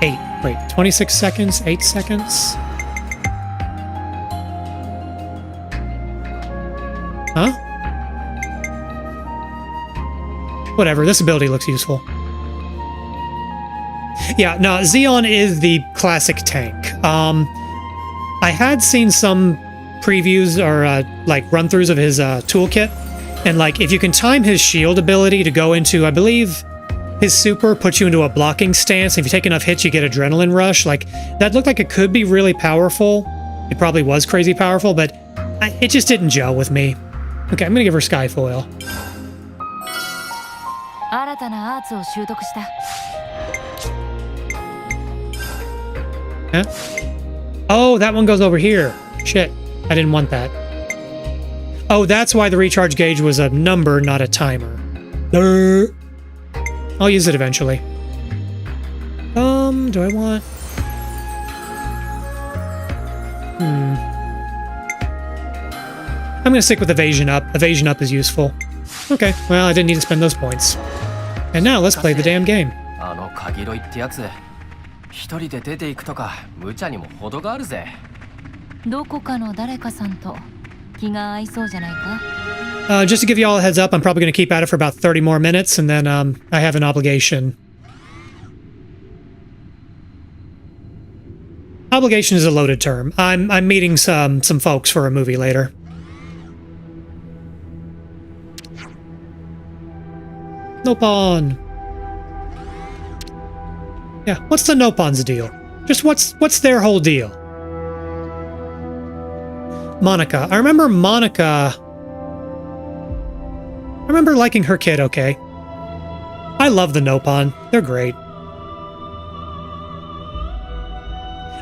8. Wait, 26 seconds? 8 seconds? Huh? Whatever, this ability looks useful. Yeah, no, Xeon is the classic tank. I had seen some previews or like run-throughs of his toolkit, and like if you can time his shield ability to go into, I believe his super puts you into a blocking stance. If you take enough hits, you get adrenaline rush. Like, that looked like it could be really powerful. It probably was crazy powerful, but it just didn't gel with me. Okay, I'm gonna give her Skyfoil. Huh? Oh, that one goes over here. Shit, I didn't want that. Oh, that's why the recharge gauge was a number, not a timer. I'll use it eventually. Do I want... I'm gonna stick with Evasion Up. Evasion Up is useful. Okay, well, I didn't need to spend those points. And now, let's play the damn game. 一人で出ていくとか無茶にも程があるぜ。どこかの誰かさんと気が合いそうじゃないか? Just to give you all a heads up, I'm probably going to keep at it for about 30 more minutes, and then I have an obligation. Obligation is a loaded term. I'm meeting some folks for a movie later. Nopon. Yeah, what's the Nopon's deal? Just what's their whole deal? Monica. I remember Monica. I remember liking her kid okay. I love the Nopon. They're great.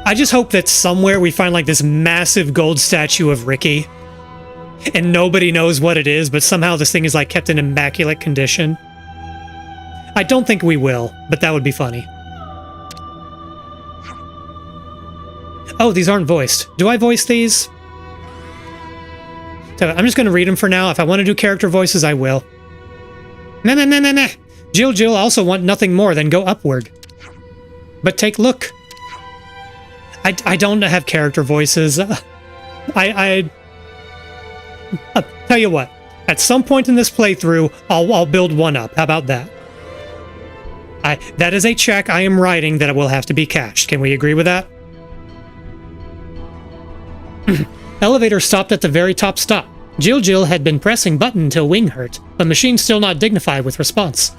I just hope that somewhere we find like this massive gold statue of Ricky. And nobody knows what it is, but somehow this thing is like kept in immaculate condition. I don't think we will, but that would be funny. Oh, these aren't voiced. Do I voice these? So I'm just going to read them for now. If I want to do character voices, I will. Nah. Jill also want nothing more than go upward. But take look. I don't have character voices. I'll tell you what. At some point in this playthrough, I'll build one up. How about that? That is a check I am writing that will have to be cashed. Can we agree with that? Elevator stopped at the very top stop. Jill had been pressing button until wing hurt, but machine still not dignified with response.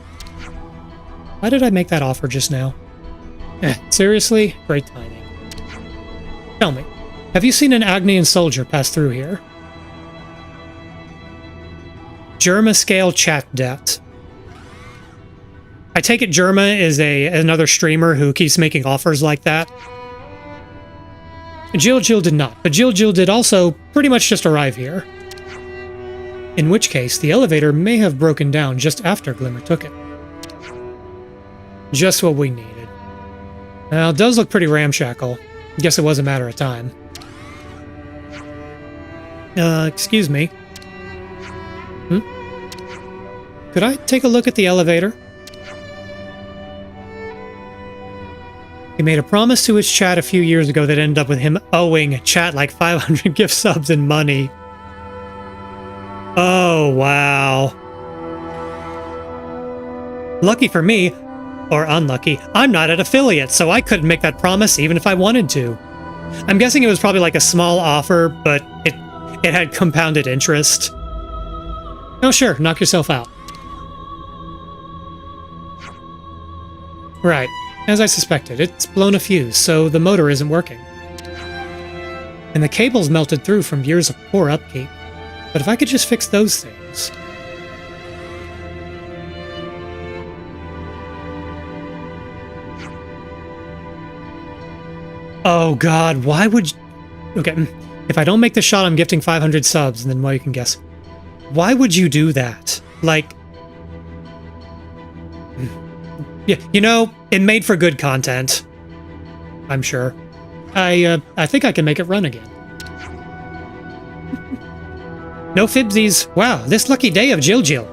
Why did I make that offer just now? Seriously? Great timing. Tell me, have you seen an Agnian soldier pass through here? Germa scale chat debt. I take it Germa is another streamer who keeps making offers like that. Jill did not, but Jill did also pretty much just arrive here. In which case, the elevator may have broken down just after Glimmer took it. Just what we needed. Now, it does look pretty ramshackle. Guess it was a matter of time. Excuse me. Could I take a look at the elevator? He made a promise to his chat a few years ago that ended up with him owing chat like 500 gift subs and money. Oh, wow. Lucky for me, or unlucky, I'm not an affiliate, so I couldn't make that promise even if I wanted to. I'm guessing it was probably like a small offer, but it had compounded interest. Oh, sure, knock yourself out. Right, as I suspected, it's blown a fuse, so the motor isn't working. And the cable's melted through from years of poor upkeep. But if I could just fix those things... Oh god, why would... Okay, if I don't make the shot, I'm gifting 500 subs, and then well, you can guess. Why would you do that? Like... Yeah, you know, it made for good content. I'm sure. I think I can make it run again. No fibsies. Wow, this lucky day of Jill.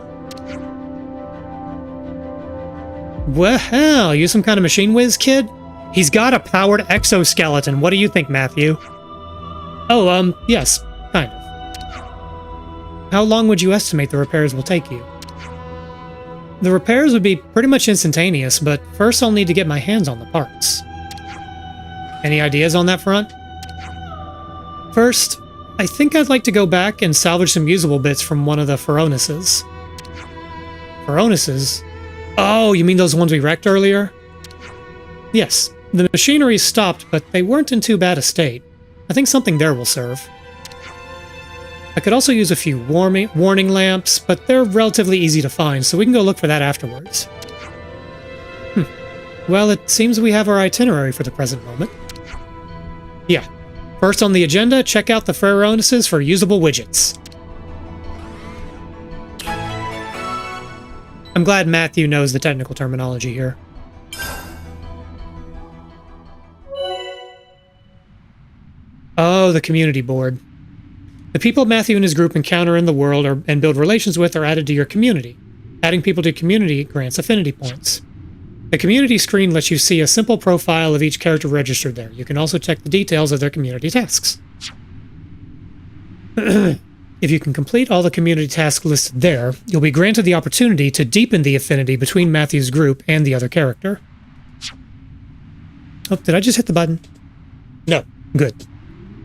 Well, you some kind of machine whiz kid? He's got a powered exoskeleton. What do you think, Matthew? Oh, yes, kind of. How long would you estimate the repairs will take you? The repairs would be pretty much instantaneous, but first I'll need to get my hands on the parts. Any ideas on that front? First, I think I'd like to go back and salvage some usable bits from one of the Pharaonesses. Pharaonesses? Oh, you mean those ones we wrecked earlier? Yes, the machinery stopped, but they weren't in too bad a state. I think something there will serve. I could also use a few warning lamps, but they're relatively easy to find, so we can go look for that afterwards. Well, it seems we have our itinerary for the present moment. Yeah. First on the agenda, check out the Pharaonesses for usable widgets. I'm glad Matthew knows the technical terminology here. Oh, the community board. The people Matthew and his group encounter in the world and build relations with are added to your community. Adding people to community grants affinity points. The community screen lets you see a simple profile of each character registered there. You can also check the details of their community tasks. If you can complete all the community tasks listed there, you'll be granted the opportunity to deepen the affinity between Matthew's group and the other character. Oh, did I just hit the button? No. Good.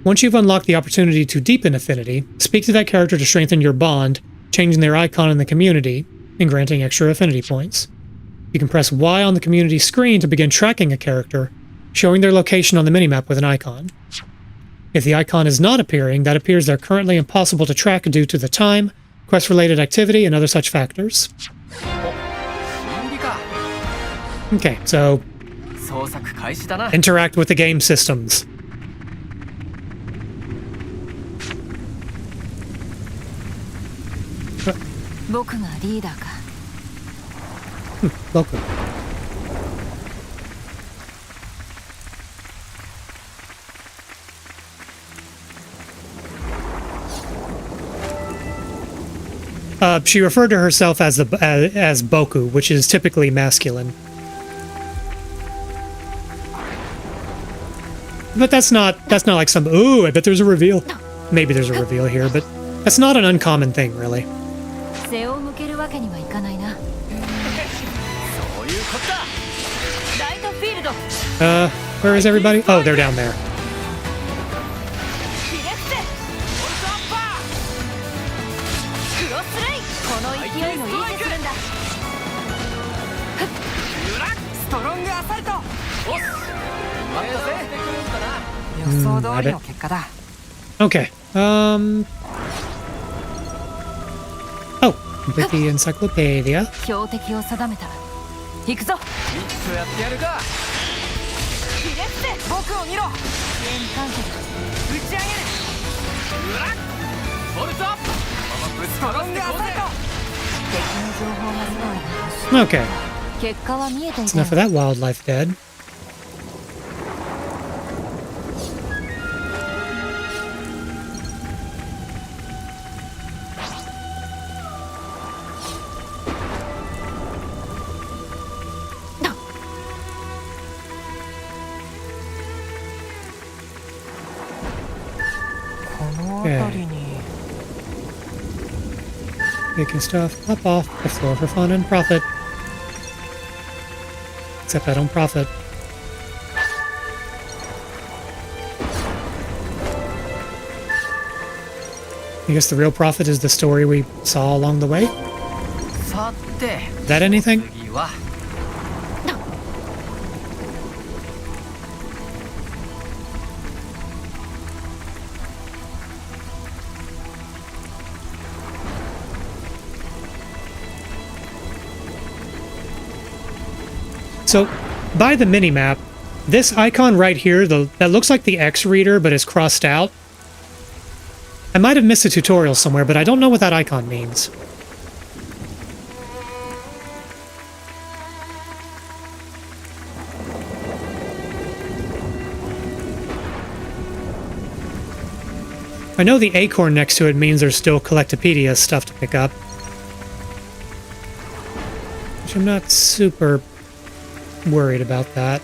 Once you've unlocked the opportunity to deepen affinity, speak to that character to strengthen your bond, changing their icon in the community, and granting extra affinity points. You can press Y on the community screen to begin tracking a character, showing their location on the minimap with an icon. If the icon is not appearing, that appears they're currently impossible to track due to the time, quest-related activity, and other such factors. Okay, so... interact with the game systems. Welcome. She referred to herself as Boku, which is typically masculine. But that's not like some, ooh, I bet there's a reveal. Maybe there's a reveal here, but that's not an uncommon thing, really. Where is everybody? Oh, they're down there. Okay. Oh, complete the encyclopedia. 行くぞ。そうやってやるか。ひれって僕を見ろ。ゲーム完結。打ち上げる。うらっボルトアップ。ストロングアサルト。敵の情報がすごい。 Okay, 結果は見えてい that's たよ enough of that wildlife dead. Making stuff pop off the floor for fun and profit. Except I don't profit. I guess the real profit is the story we saw along the way. さて。 Is that anything? 次は。So, by the minimap, this icon right here, that looks like the X reader, but is crossed out. I might have missed a tutorial somewhere, but I don't know what that icon means. I know the acorn next to it means there's still Collectopedia stuff to pick up. Which I'm not super worried about that.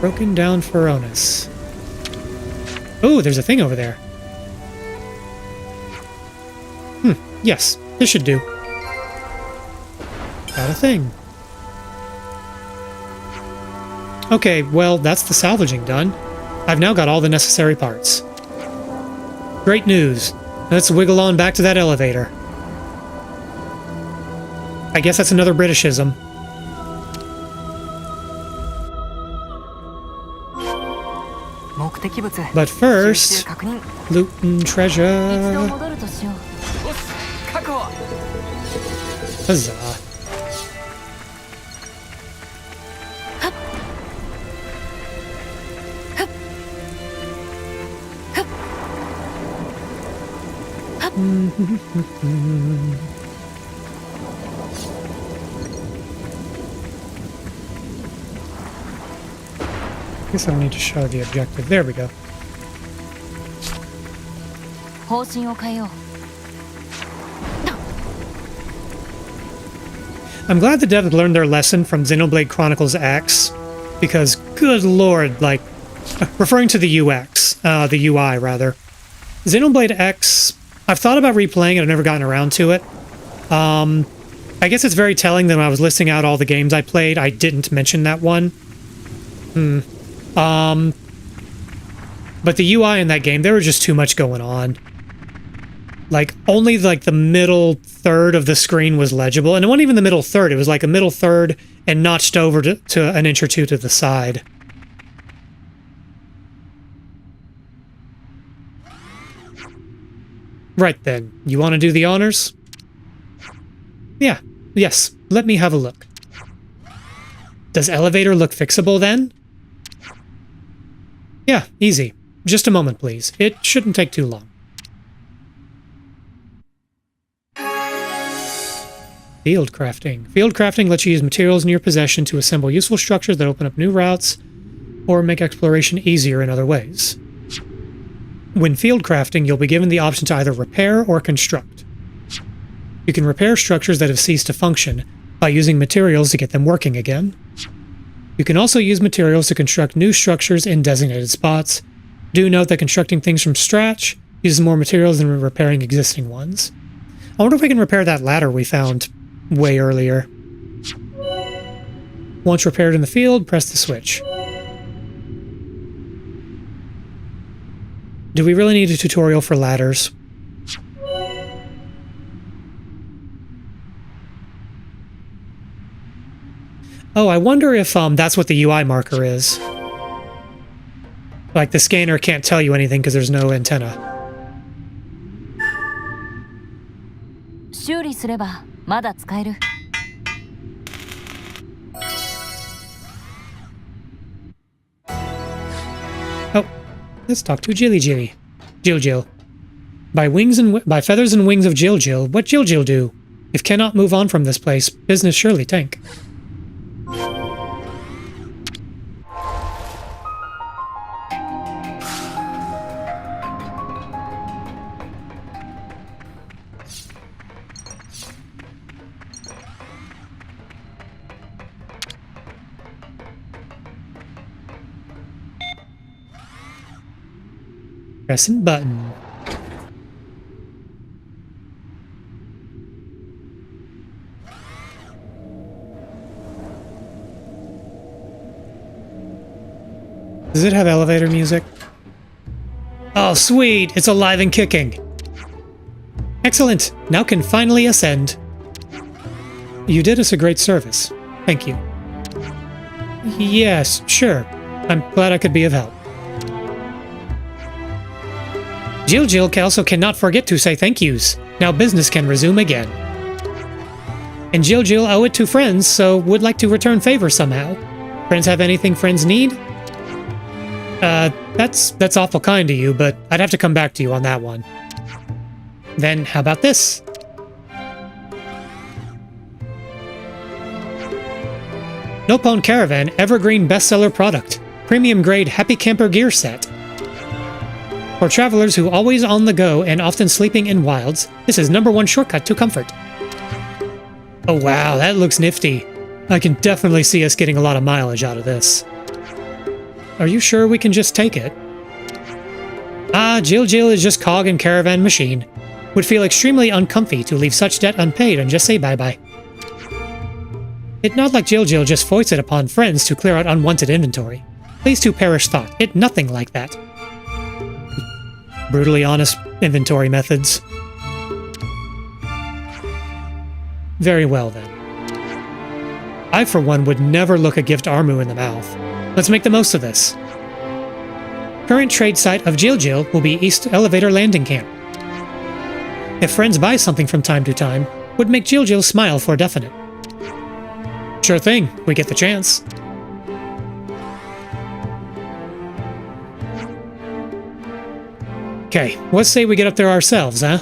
Broken down Feronis. Oh, there's a thing over there. Yes, this should do. Got a thing. Okay, well, that's the salvaging done. I've now got all the necessary parts. Great news. Let's wiggle on back to that elevator. I guess that's another Britishism. But first, loot and 一度 treasure. 戻るとしよう。確保。 Huzzah. Guess I'll need to show the objective. There we go. 方針を変えよう。 I'm glad the devs learned their lesson from Xenoblade Chronicles X, because good lord, like, referring to the UX, the UI rather. Xenoblade X, I've thought about replaying it, I've never gotten around to it. I guess it's very telling that when I was listing out all the games I played, I didn't mention that one. But the UI in that game, there was just too much going on. Like, only like the middle third of the screen was legible, and it wasn't even the middle third, it was like a middle third and notched over to an inch or two to the side. Right then, you want to do the honors? Yeah, yes, let me have a look. Does elevator look fixable then? Yeah, easy. Just a moment, please. It shouldn't take too long. Field crafting. Field crafting lets you use materials in your possession to assemble useful structures that open up new routes or make exploration easier in other ways. When field crafting, you'll be given the option to either repair or construct. You can repair structures that have ceased to function by using materials to get them working again. You can also use materials to construct new structures in designated spots. Do note that constructing things from scratch uses more materials than repairing existing ones. I wonder if we can repair that ladder we found way earlier. Once repaired in the field, press the switch. Do we really need a tutorial for ladders? Oh, I wonder if that's what the UI marker is. Like the scanner can't tell you anything because there's no antenna. 修理すればまだ使える。Oh, let's talk to Jilly Jilly. Jill Jill. By feathers and wings of Jill Jill, what Jill Jill do? If cannot move on from this place, business surely tank. Pressing button. Does it have elevator music? Oh, sweet! It's alive and kicking! Excellent! Now can finally ascend. You did us a great service. Thank you. Yes, sure. I'm glad I could be of help. Jill Jill also cannot forget to say thank yous. Now business can resume again. And Jill Jill owe it to friends, so would like to return favor somehow. Friends have anything friends need? That's awful kind of you, but I'd have to come back to you on that one. Then how about this? Nopon Caravan Evergreen Bestseller Product. Premium grade Happy Camper Gear Set. For travelers who always on the go and often sleeping in wilds, this is #1 shortcut to comfort. Oh wow, that looks nifty. I can definitely see us getting a lot of mileage out of this. Are you sure we can just take it? Ah, Jill Jill is just cog and caravan machine. Would feel extremely uncomfy to leave such debt unpaid and just say bye-bye. It not like Jill Jill just foists it upon friends to clear out unwanted inventory. Please to perish thought, it nothing like that. Brutally honest inventory methods. Very well then. I for one would never look a gift Armu in the mouth. Let's make the most of this. Current trade site of Jill Jill will be East Elevator Landing Camp. If friends buy something from time to time, would make Jill Jill smile for definite. Sure thing, we get the chance. Okay, let's say we get up there ourselves, huh?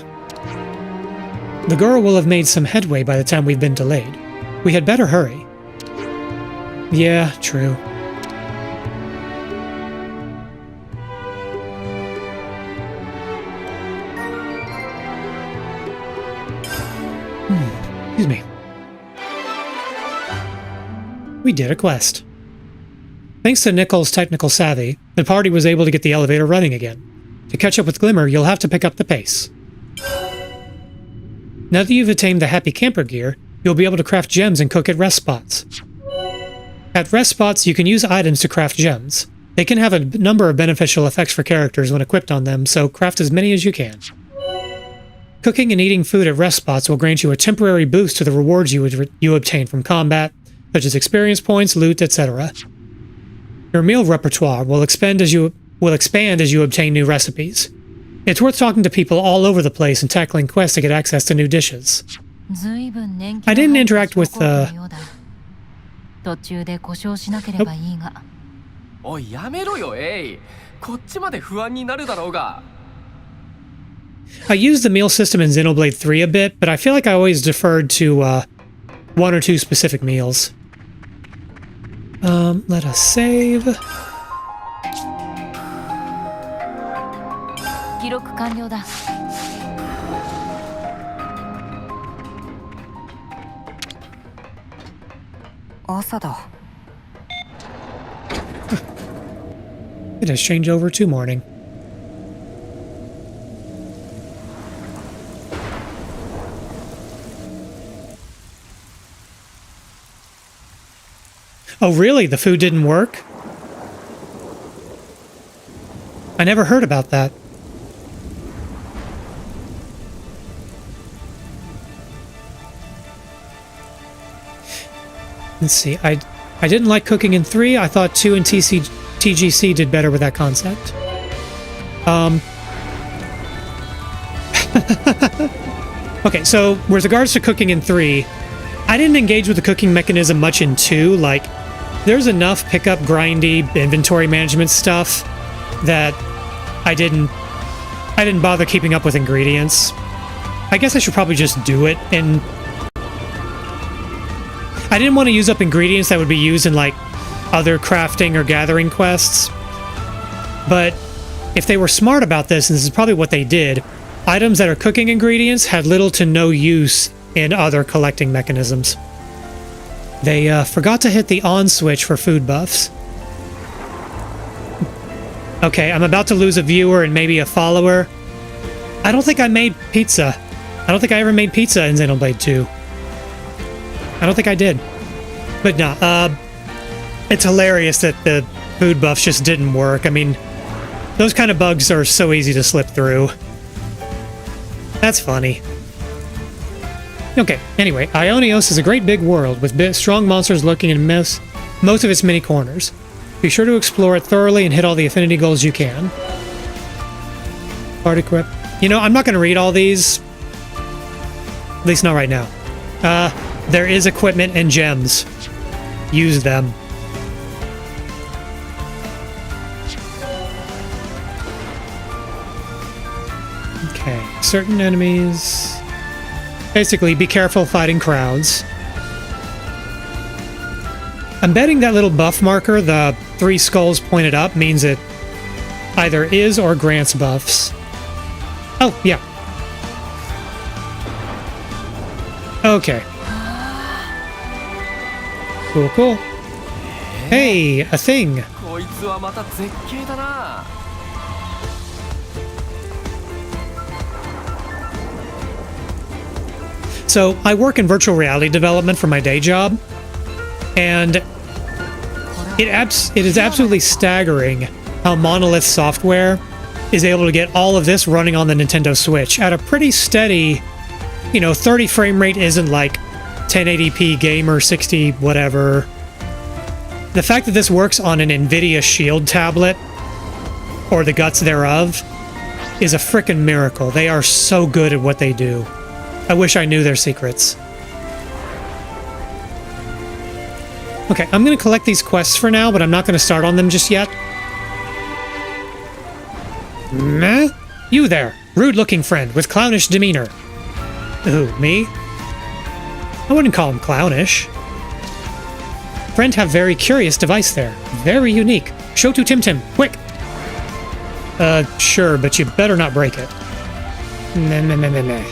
The girl will have made some headway by the time we've been delayed. We had better hurry. Yeah, true. Excuse me. We did a quest. Thanks to Nickel's technical savvy, the party was able to get the elevator running again. To catch up with Glimmer, you'll have to pick up the pace. Now that you've attained the Happy Camper gear, you'll be able to craft gems and cook at rest spots. At rest spots, you can use items to craft gems. They can have a number of beneficial effects for characters when equipped on them, so craft as many as you can. Cooking and eating food at rest spots will grant you a temporary boost to the rewards you obtain from combat, such as experience points, loot, etc. Your meal repertoire will expand as you obtain new recipes. It's worth talking to people all over the place and tackling quests to get access to new dishes. I didn't interact withおいやめろよエイこっちまで不安になるだろうが I used the meal system in Xenoblade 3 a bit, but I feel like I always deferred to one or two specific meals. Let us save. 記録完了だ。朝だ。It has changed over to morning. Oh, really? The food didn't work? I never heard about that. Let's see. I didn't like cooking in 3. I thought 2 and TGC did better with that concept. Okay, so with regards to cooking in 3, I didn't engage with the cooking mechanism much in 2. Like, there's enough pickup, grindy, inventory management stuff that I didn't bother keeping up with ingredients. I guess I should probably just do it, and I didn't want to use up ingredients that would be used in, like, other crafting or gathering quests. But if they were smart about this, and this is probably what they did, items that are cooking ingredients had little to no use in other collecting mechanisms. They forgot to hit the on switch for food buffs. Okay, I'm about to lose a viewer and maybe a follower. I don't think I made pizza. I don't think I ever made pizza in Xenoblade 2. I don't think I did. But no, it's hilarious that the food buffs just didn't work. I mean, those kind of bugs are so easy to slip through. That's funny. Okay, anyway, Ionios is a great big world with strong monsters lurking in most of its many corners. Be sure to explore it thoroughly and hit all the affinity goals you can. Party equip. You know, I'm not going to read all these. At least not right now. There is equipment and gems. Use them. Okay, certain enemies... Basically, be careful fighting crowds. I'm betting that little buff marker, the 3 skulls pointed up, means it either is or grants buffs. Oh, yeah. Okay. Cool, cool. Hey, a thing. So, I work in virtual reality development for my day job, and it is absolutely staggering how Monolith Software is able to get all of this running on the Nintendo Switch at a pretty steady, 30 frame rate isn't like 1080p gamer 60 whatever. The fact that this works on an Nvidia Shield tablet, or the guts thereof, is a frickin' miracle. They are so good at what they do. I wish I knew their secrets. Okay, I'm going to collect these quests for now, but I'm not going to start on them just yet. Meh? You there, rude-looking friend with clownish demeanor. Who, me? I wouldn't call him clownish. Friend have very curious device there. Very unique. Show to Tim, quick! Sure, but you better not break it. Meh.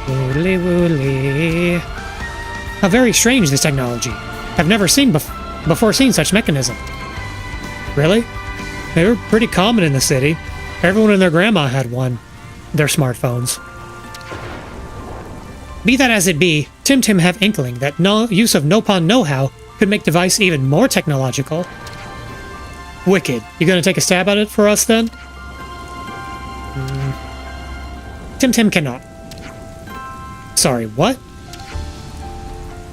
Woolly woolly. How very strange this technology. I've never seen before seen such mechanism. Really? They were pretty common in the city. Everyone and their grandma had one. Their smartphones. Be that as it be, Tim have inkling that use of Nopon know-how could make device even more technological. Wicked. You gonna take a stab at it for us then? Tim cannot. Sorry, what?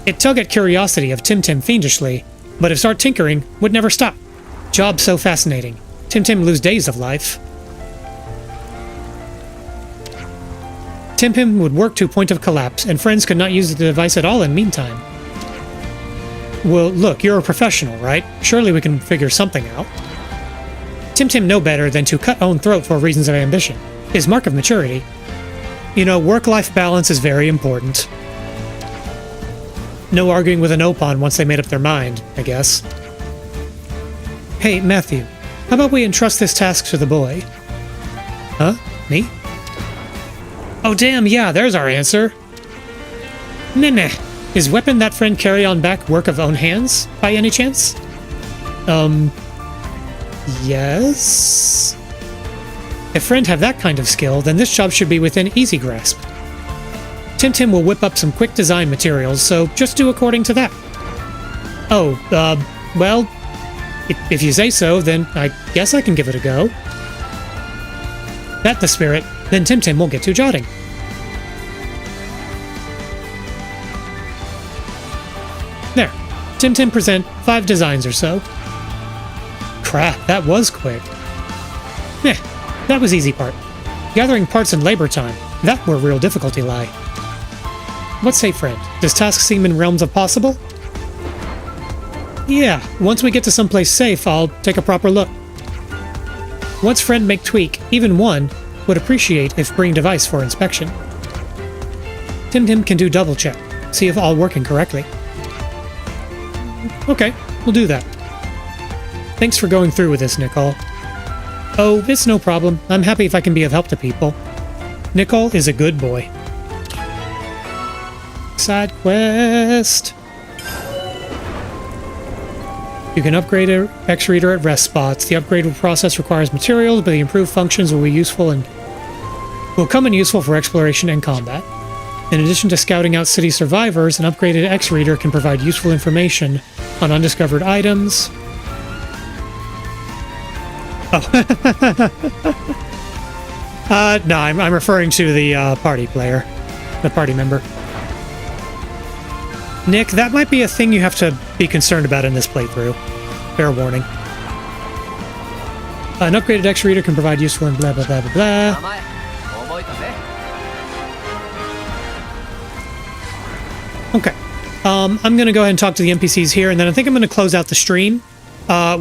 It tug at curiosity of Tim fiendishly, but if start tinkering, would never stop. Job so fascinating. Tim lose days of life. Tim would work to point of collapse, and friends could not use the device at all in meantime. Well, look, you're a professional, right? Surely we can figure something out. Tim know better than to cut own throat for reasons of ambition. His mark of maturity. Work-life balance is very important. No arguing with an Opon once they made up their mind, I guess. Hey, Matthew, how about we entrust this task to the boy? Huh? Me? Oh damn, yeah, there's our answer. Meh. Is weapon that friend carry on back work of own hands, by any chance? Yes? If friend have that kind of skill, then this job should be within easy grasp. Tim will whip up some quick design materials, so just do according to that. Oh, well, if you say so, then I guess I can give it a go. That the spirit, then Tim will get to jotting. There. Tim present 5 designs or so. Crap, that was quick. That was easy part. Gathering parts and labor time. That where real difficulty lie. What say, friend? Does task seem in realms of possible? Yeah, once we get to someplace safe, I'll take a proper look. Once friend make tweak, even one, would appreciate if bring device for inspection. Tim can do double check, see if all working correctly. Okay, we'll do that. Thanks for going through with this, Nicole. Oh, it's no problem. I'm happy if I can be of help to people. Nicole is a good boy. Side quest. You can upgrade an X-Reader at rest spots. The upgrade process requires materials, but the improved functions will be useful and will come in useful for exploration and combat. In addition to scouting out city survivors, an upgraded X-Reader can provide useful information on undiscovered items. Oh. No, I'm referring to the party player. The party member. Nick, that might be a thing you have to be concerned about in this playthrough. Fair warning. An upgraded X-Reader can provide useful and blah blah blah blah blah. Okay. I'm going to go ahead and talk to the NPCs here, and then I think I'm going to close out the stream.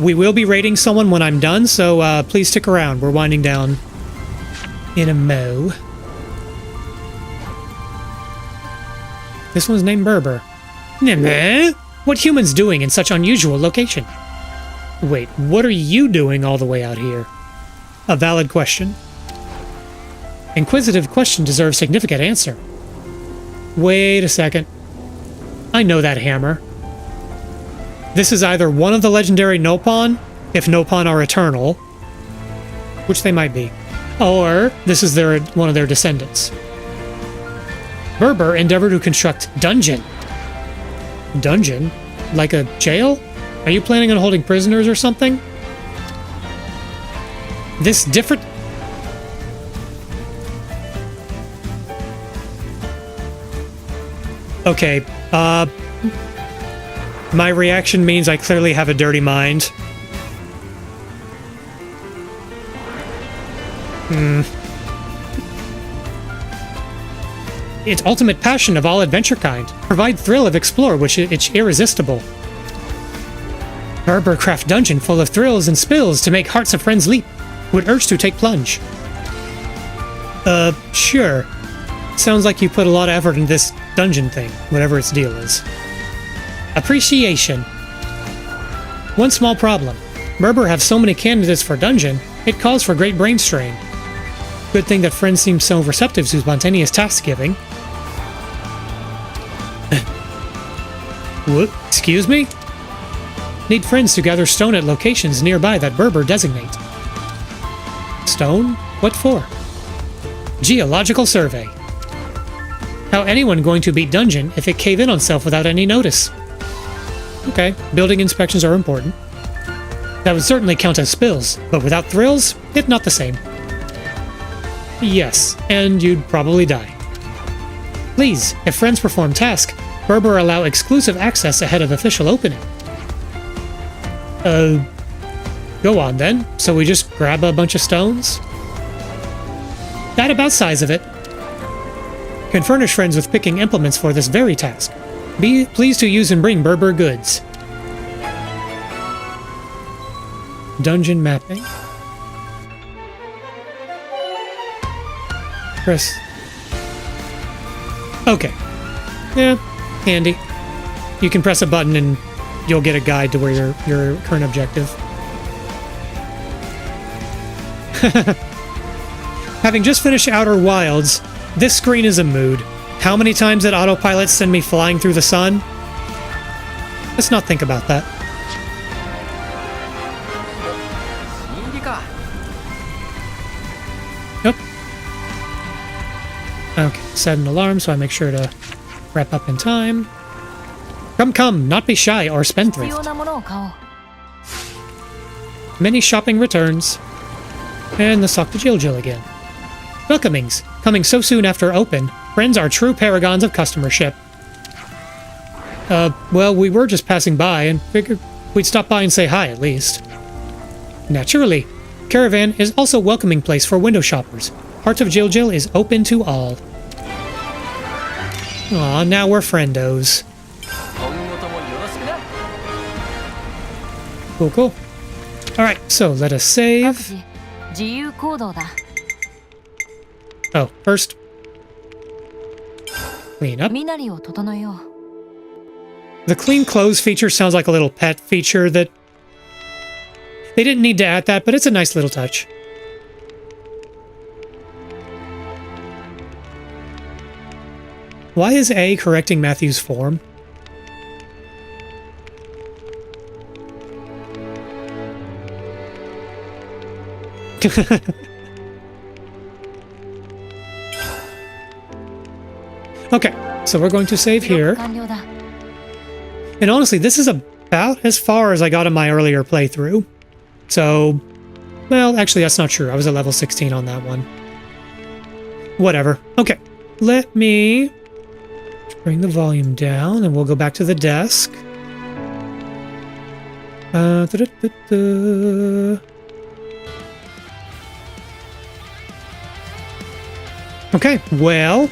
We will be raiding someone when I'm done, so please stick around. We're winding down in a mo. This one's named Berber. What humans doing in such unusual location? Wait, what are you doing all the way out here? A valid question. Inquisitive question deserves significant answer. Wait a second. I know that hammer. This is either one of the legendary Nopon, if Nopon are eternal, which they might be, or this is one of their descendants. Berber endeavored to construct dungeon. Dungeon? Like a jail? Are you planning on holding prisoners or something? This different... Okay, my reaction means I clearly have a dirty mind. Its ultimate passion of all adventure kind. Provide thrill of explore, which it's irresistible. Berbercraft dungeon full of thrills and spills to make hearts of friends leap. Would urge to take plunge. Sure. Sounds like you put a lot of effort in this dungeon thing, whatever its deal is. Appreciation. One small problem. Berber have so many candidates for dungeon, it calls for great brain strain. Good thing that friends seem so receptive to spontaneous task giving. What? Excuse me? Need friends to gather stone at locations nearby that Berber designate. Stone? What for? Geological survey. How anyone going to beat dungeon if it cave in on self without any notice? Okay, building inspections are important. That would certainly count as spills, but without thrills, it's not the same. Yes, and you'd probably die. Please, if friends perform task, Berber allow exclusive access ahead of official opening. Go on then. So we just grab a bunch of stones? That about size of it. Can furnish friends with picking implements for this very task. Be pleased to use and bring Berber goods. Dungeon mapping. Press. Okay. Yeah, handy. You can press a button and you'll get a guide to where your current objective. Having just finished Outer Wilds, this screen is a mood. How many times did autopilot send me flying through the sun? Let's not think about that. Nope. Okay, set an alarm so I make sure to wrap up in time. Come, not be shy or spendthrift. Many shopping returns. And let's talk to Jill again. Welcomings. Coming so soon after open, friends are true paragons of customership. Well, we were just passing by and figured we'd stop by and say hi at least. Naturally. Caravan is also a welcoming place for window shoppers. Heart of Jill Jill is open to all. Aw, now we're friendos. 今後ともよろしくね。 Cool, cool. Alright, so let us 各 save. 自自由行動だ。 Oh, first. Clean up. 身なりを整えよう。 The clean clothes feature sounds like a little pet feature that... They didn't need to add that, but it's a nice little touch. Why is A correcting Matthew's form? Okay, so we're going to save here. 完了だ。 And honestly, this is about as far as I got in my earlier playthrough. So, well, actually, that's not true. I was at level 16 on that one. Whatever. Okay, let me bring the volume down and we'll go back to the desk. Okay, well,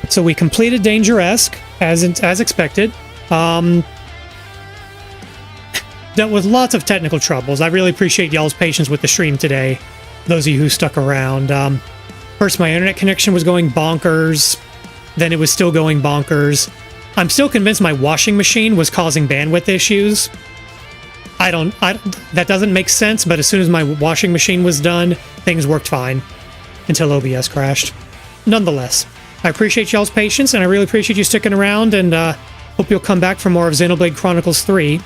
so we completed Danger-esque as expected. Dealt with lots of technical troubles. I really appreciate y'all's patience with the stream today, those of you who stuck around. First, my internet connection was going bonkers. Then it was still going bonkers. I'm still convinced my washing machine was causing bandwidth issues. That doesn't make sense, but as soon as my washing machine was done, things worked fine until OBS crashed. Nonetheless, I appreciate y'all's patience, and I really appreciate you sticking around, and hope you'll come back for more of Xenoblade Chronicles 3.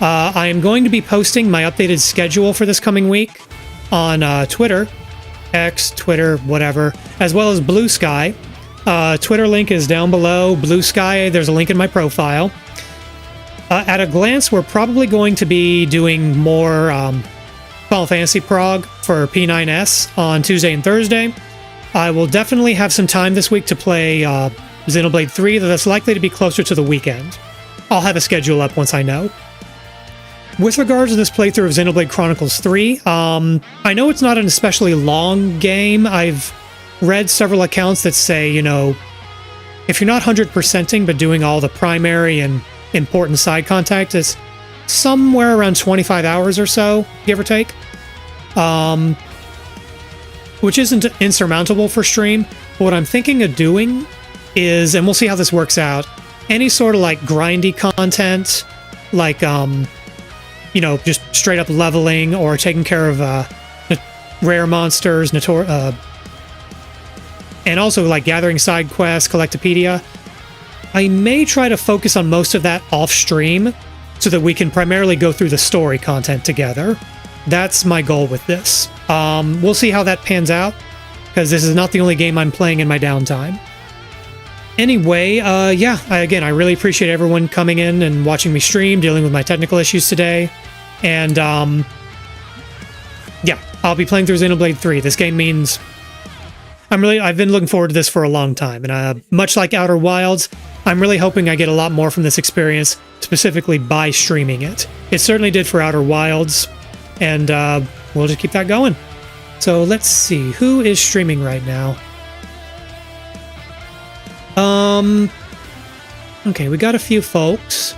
I am going to be posting my updated schedule for this coming week on Twitter, X, Twitter, whatever, as well as Blue Sky. Twitter link is down below. Blue Sky, there's a link in my profile. At a glance, we're probably going to be doing more Final Fantasy prog for P9S on Tuesday and Thursday. I will definitely have some time this week to play Xenoblade 3, though that's likely to be closer to the weekend. I'll have a schedule up once I know. With regards to this playthrough of Xenoblade Chronicles 3, I know it's not an especially long game. I've read several accounts that say, you know, if you're not 100%ing but doing all the primary and important side content, it's somewhere around 25 hours or so, give or take. Which isn't insurmountable for stream. But what I'm thinking of doing is, and we'll see how this works out, any sort of like grindy content, like, you know, just straight up leveling or taking care of rare monsters, and also like gathering side quests, Collectopedia. I may try to focus on most of that off stream so that we can primarily go through the story content together. That's my goal with this. We'll see how that pans out, because this is not the only game I'm playing in my downtime. Anyway, yeah, again, I really appreciate everyone coming in and watching me stream, dealing with my technical issues today. And, yeah, I'll be playing through Xenoblade 3. This game means... I've been looking forward to this for a long time, and much like Outer Wilds, I'm really hoping I get a lot more from this experience, specifically by streaming it. It certainly did for Outer Wilds, and we'll just keep that going. So let's see, who is streaming right now? Okay, we got a few folks.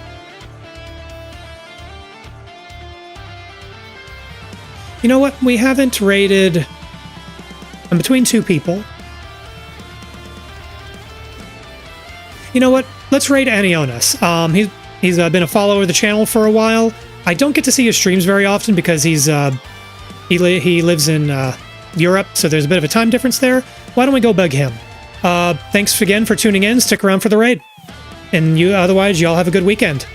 You know what? We haven't rated... I'm between two people. You know what? Let's raid Anionis. He's been a follower of the channel for a while. I don't get to see his streams very often because he lives in Europe, so there's a bit of a time difference there. Why don't we go bug him? Thanks again for tuning in. Stick around for the raid. And otherwise, y'all have a good weekend.